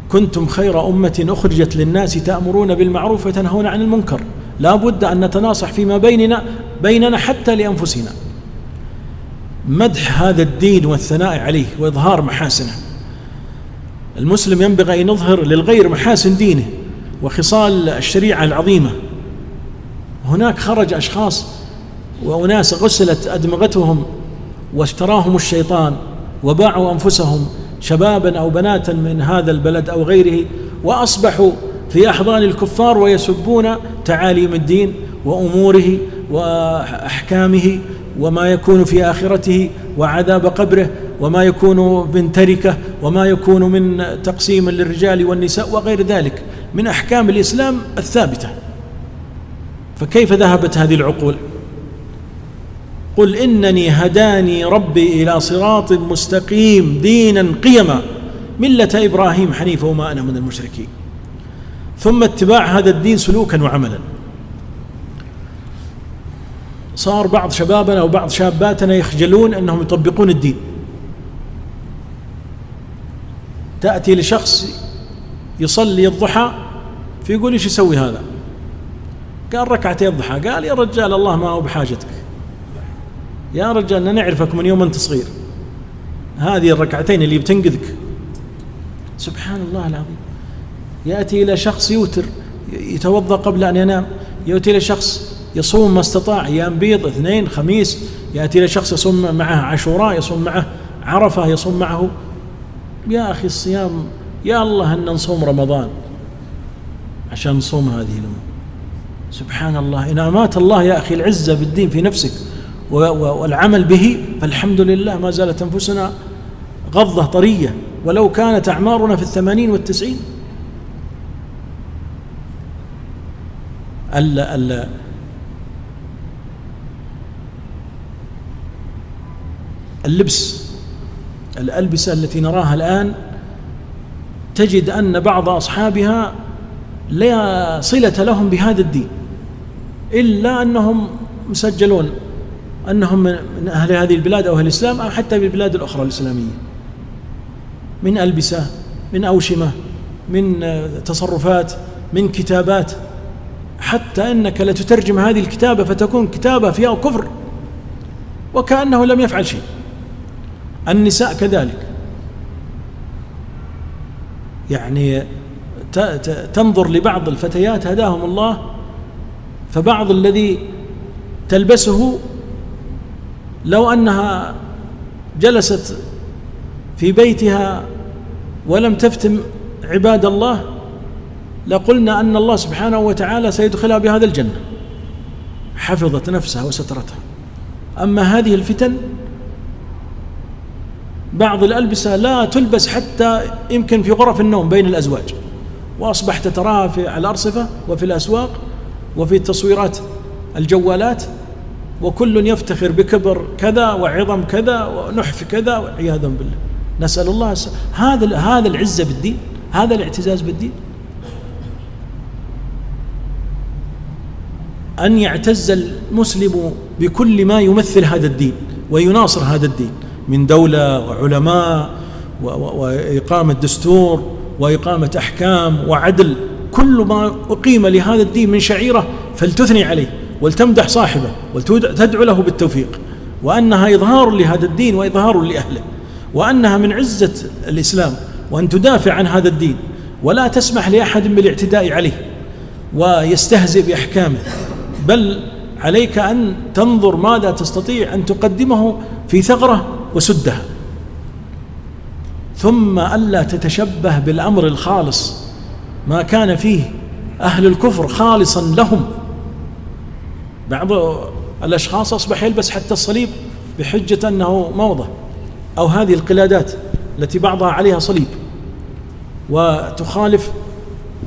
كنتم خير أمة أخرجت للناس تأمرون بالمعروف وتنهون عن المنكر. لا بد أن نتناصح فيما بيننا حتى لأنفسنا. مدح هذا الدين والثناء عليه وإظهار محاسنه. المسلم ينبغي أن يظهر للغير محاسن دينه وخصال الشريعة العظيمة. هناك خرج أشخاص وأناس غسلت أدمغتهم واشتراهم الشيطان وباعوا أنفسهم شبابا أو بناتا من هذا البلد أو غيره، وأصبحوا في أحضان الكفار ويسبون تعاليم الدين وأموره وأحكامه وما يكون في آخرته وعذاب قبره وما يكون من تركة وما يكون من تقسيم للرجال والنساء وغير ذلك من أحكام الإسلام الثابتة. فكيف ذهبت هذه العقول؟ قل إنني هداني ربي إلى صراط مستقيم دينا قيما ملة إبراهيم حنيفا وما أنا من المشركين. ثم اتباع هذا الدين سلوكا وعملا. صار بعض شبابنا وبعض شاباتنا يخجلون أنهم يطبقون الدين. تأتي لشخص يصلي الضحى فيقول: إيش يسوي هذا؟ قال: ركعتي الضحى. قال: يا رجال الله ما هو بحاجتك، يا رجال نعرفك من يوم أنت صغير، هذه الركعتين اللي بتنقذك. سبحان الله العظيم. يأتي إلى شخص يوتر يتوضأ قبل أن ينام، يأتي إلى شخص يصوم ما استطاع أيام بيض، اثنين، خميس، يأتي إلى شخص يصوم معه عاشوراء، يصوم معه عرفة، يصوم معه. يا أخي الصيام، يا الله أن نصوم رمضان عشان نصوم هذه الأمور. سبحان الله، إنعامات الله يا أخي، العزة بالدين في نفسك والعمل به، فالحمد لله ما زالت أنفسنا غضة طرية ولو كانت أعمارنا في 80 و90. اللبس، الألبسة التي نراها الآن، تجد أن بعض أصحابها لا صلة لهم بهذا الدين إلا أنهم مسجلون أنهم من أهل هذه البلاد أو أهل الإسلام أو حتى بالبلاد الأخرى الإسلامية، من ألبسة، من أوشمة، من تصرفات، من كتابات، حتى أنك لتترجم هذه الكتابة فتكون كتابة فيها كفر وكأنه لم يفعل شيء. النساء كذلك، يعني تنظر لبعض الفتيات هداهم الله، فبعض الذي تلبسه لو أنها جلست في بيتها ولم تفتن عباد الله لقلنا أن الله سبحانه وتعالى سيدخلها بهذا الجنة، حفظت نفسها وسترتها. أما هذه الفتن، بعض الألبسة لا تلبس حتى يمكن في غرف النوم بين الأزواج، وأصبحت تراها على الأرصفة وفي الأسواق وفي تصويرات الجوالات، وكل يفتخر بكبر كذا وعظم كذا ونحف كذا والعياذ بالله. نسأل الله هذا العزة بالدين، هذا الاعتزاز بالدين. أن يعتز المسلم بكل ما يمثل هذا الدين ويناصر هذا الدين من دولة وعلماء وإقامة دستور وإقامة أحكام وعدل، كل ما أقيم لهذا الدين من شعيرة فلتثني عليه ولتمدح صاحبه ولتدعو له بالتوفيق، وأنها إظهار لهذا الدين وإظهار لأهله، وأنها من عزة الإسلام، وأن تدافع عن هذا الدين ولا تسمح لأحد بالاعتداء عليه ويستهزئ بأحكامه، بل عليك أن تنظر ماذا تستطيع أن تقدمه في ثغرة وسدها، ثم ألا تتشبه بالأمر الخالص ما كان فيه أهل الكفر خالصا لهم. بعض الأشخاص أصبح يلبس حتى الصليب بحجة أنه موضة، أو هذه القلادات التي بعضها عليها صليب وتخالف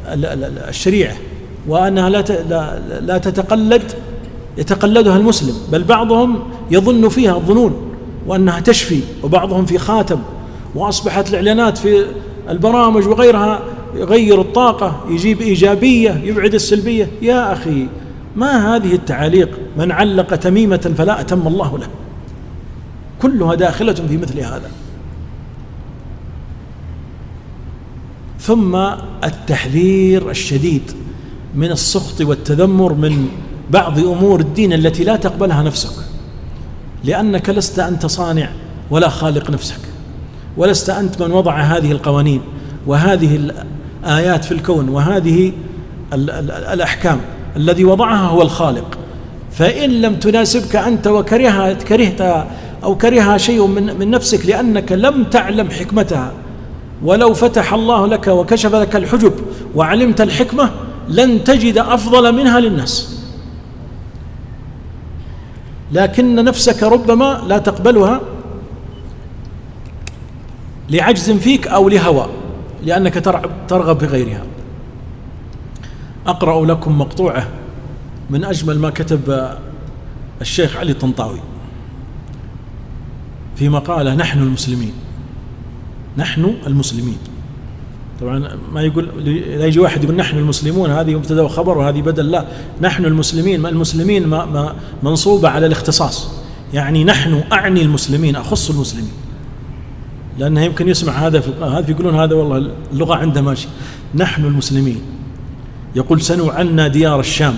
الشريعة، وأنها لا يتقلدها المسلم، بل بعضهم يظن فيها الظنون وأنها تشفي، وبعضهم في خاتم، وأصبحت الإعلانات في البرامج وغيرها يغير الطاقة، يجيب إيجابية يبعد السلبية. يا أخي، ما هذه التعاليق؟ من علق تميمة فلا أتم الله له، كلها داخلة في مثل هذا. ثم التحذير الشديد من السخط والتذمر من بعض أمور الدين التي لا تقبلها نفسك، لأنك لست أنت صانع ولا خالق نفسك، ولست أنت من وضع هذه القوانين وهذه الآيات في الكون وهذه الأحكام. الذي وضعها هو الخالق، فإن لم تناسبك أنت كرهتها أو كرهها شيء من نفسك لأنك لم تعلم حكمتها، ولو فتح الله لك وكشف لك الحجب وعلمت الحكمة لن تجد أفضل منها للناس، لكن نفسك ربما لا تقبلها لعجز فيك أو لهوى، لأنك ترغب في غيرها. أقرأ لكم مقطوعة من أجمل ما كتب الشيخ علي الطنطاوي في مقالة: نحن المسلمين. نحن المسلمين. طبعا ما يقول، لا يجي واحد يقول نحن المسلمون هذه مبتدأ وخبر وهذه بدل، لا، نحن المسلمين. المسلمين منصوبة على الاختصاص، يعني نحن أعني المسلمين، أخص المسلمين، لأنه يمكن يسمع هذا يقولون هذا والله اللغة عنده ماشي. نحن المسلمين. يقول: سنوا عنا ديار الشام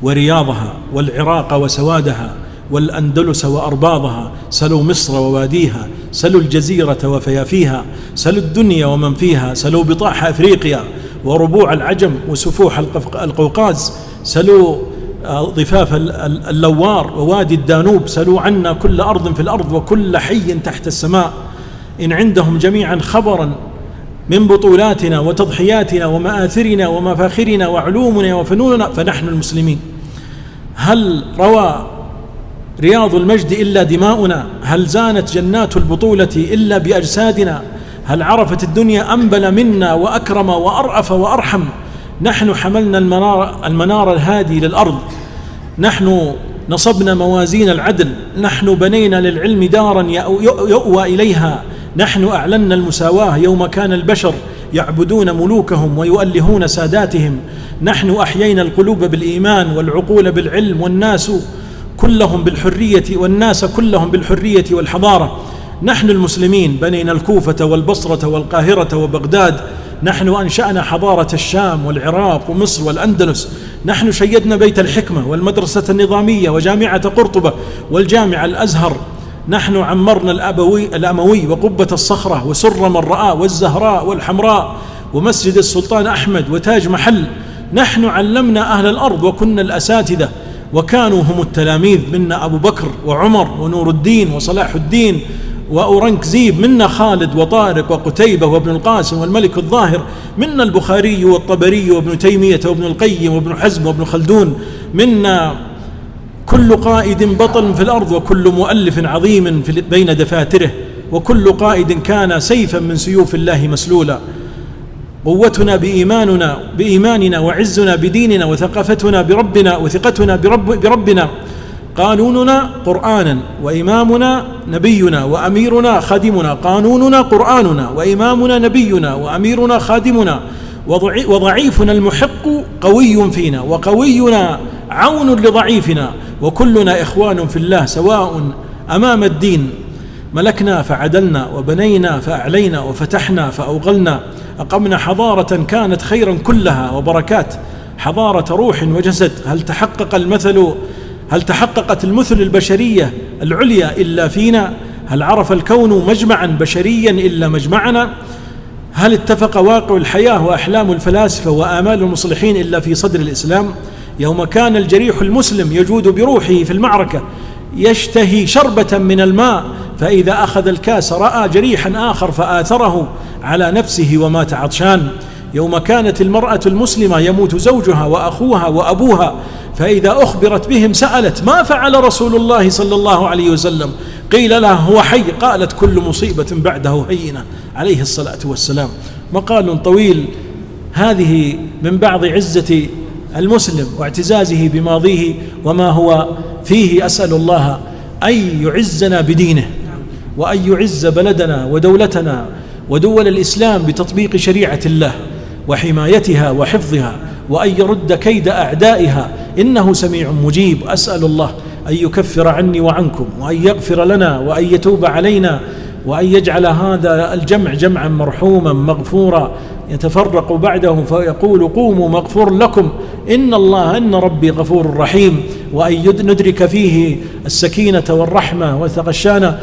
ورياضها والعراق وسوادها والأندلس وأرباضها، سلوا مصر وواديها، سلوا الجزيرة وفيافيها، سلوا الدنيا ومن فيها، سلوا بطاح أفريقيا وربوع العجم وسفوح القوقاز، سلوا ضفاف اللوار ووادي الدانوب، سلوا عنا كل أرض في الأرض وكل حي تحت السماء، إن عندهم جميعا خبرا من بطولاتنا وتضحياتنا ومآثرنا ومفاخرنا وعلومنا وفنوننا، فنحن المسلمين. هل روى رياض المجد إلا دماؤنا؟ هل زانت جنات البطولة إلا بأجسادنا؟ هل عرفت الدنيا أنبل منا وأكرم وأرأف وأرحم؟ نحن حملنا المنار الهادي للأرض، نحن نصبنا موازين العدل، نحن بنينا للعلم دارا يؤوى إليها، نحن أعلنا المساواة يوم كان البشر يعبدون ملوكهم ويؤلهون ساداتهم، نحن أحيينا القلوب بالإيمان والعقول بالعلم والناس كلهم بالحرية والحضارة. نحن المسلمين بنينا الكوفة والبصرة والقاهرة وبغداد، نحن أنشأنا حضارة الشام والعراق ومصر والأندلس، نحن شيدنا بيت الحكمة والمدرسة النظامية وجامعة قرطبة والجامع الأزهر، نحن عمرنا الأموي وقبة الصخرة وسر من رآه والزهراء والحمراء ومسجد السلطان أحمد وتاج محل، نحن علمنا أهل الأرض وكنا الأساتذة وكانوا هم التلاميذ، منا أبو بكر وعمر ونور الدين وصلاح الدين وأورنكزيب، منا خالد وطارق وقتيبة وابن القاسم والملك الظاهر، منا البخاري والطبري وابن تيمية وابن القيم وابن حزم وابن خلدون، منا كل قائد بطل في الأرض وكل مؤلف عظيم بين دفاتره، وكل قائد كان سيفا من سيوف الله مسلولا. قوتنا بإيماننا وعزنا بديننا وثقافتنا بربنا وثقتنا بربنا، قانوننا قرآنا وإمامنا نبينا وأميرنا خادمنا، قانوننا قرآننا وإمامنا نبينا وأميرنا خادمنا، وضعيفنا المحق قوي فينا وقوينا عون لضعيفنا، وكلنا إخوان في الله سواء أمام الدين، ملكنا فعدلنا وبنينا فأعلينا وفتحنا فأوغلنا، أقمنا حضارة كانت خيرا كلها وبركات، حضارة روح وجسد. هل تحققت المثل البشرية العليا إلا فينا؟ هل عرف الكون مجمعا بشريا إلا مجمعنا؟ هل اتفق واقع الحياة وأحلام الفلاسفة وآمال المصلحين إلا في صدر الإسلام؟ يوم كان الجريح المسلم يجود بروحه في المعركة يشتهي شربة من الماء، فإذا أخذ الكاس رأى جريحا آخر فآثره على نفسه ومات عطشان. يوم كانت المرأة المسلمة يموت زوجها وأخوها وأبوها، فإذا أخبرت بهم سألت: ما فعل رسول الله صلى الله عليه وسلم؟ قيل لها: هو حي. قالت: كل مصيبة بعده هينة، عليه الصلاة والسلام. مقال طويل. هذه من بعض عزة المسلم واعتزازه بماضيه وما هو فيه. أسأل الله أن يعزنا بدينه، وأن يعز بلدنا ودولتنا ودول الإسلام بتطبيق شريعة الله وحمايتها وحفظها، وأن يرد كيد أعدائها، إنه سميع مجيب. أسأل الله أن يكفر عني وعنكم، وأن يغفر لنا، وأن يتوب علينا، وأن يجعل هذا الجمع جمعا مرحوما مغفورا يتفرق بعده فيقول: قوموا مغفور لكم إن ربي غفور رحيم. وأن ندرك فيه السكينة والرحمة وتغشانا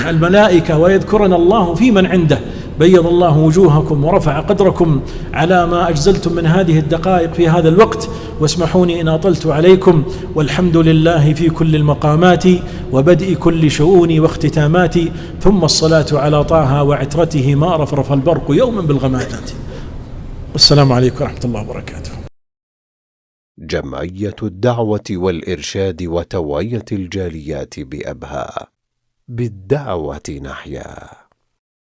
الملائكة، ويذكرنا الله في من عنده. بيض الله وجوهكم ورفع قدركم على ما أجزلتم من هذه الدقائق في هذا الوقت، واسمحوني إن أطلت عليكم، والحمد لله في كل المقامات وبدء كل شؤوني واختتاماتي، ثم الصلاة على طه وعترته ما رفرف البرق يوما بالغمامات. والسلام عليكم ورحمة الله وبركاته. جمعية الدعوة والإرشاد وتوعية الجاليات بأبها، بالدعوة نحيا.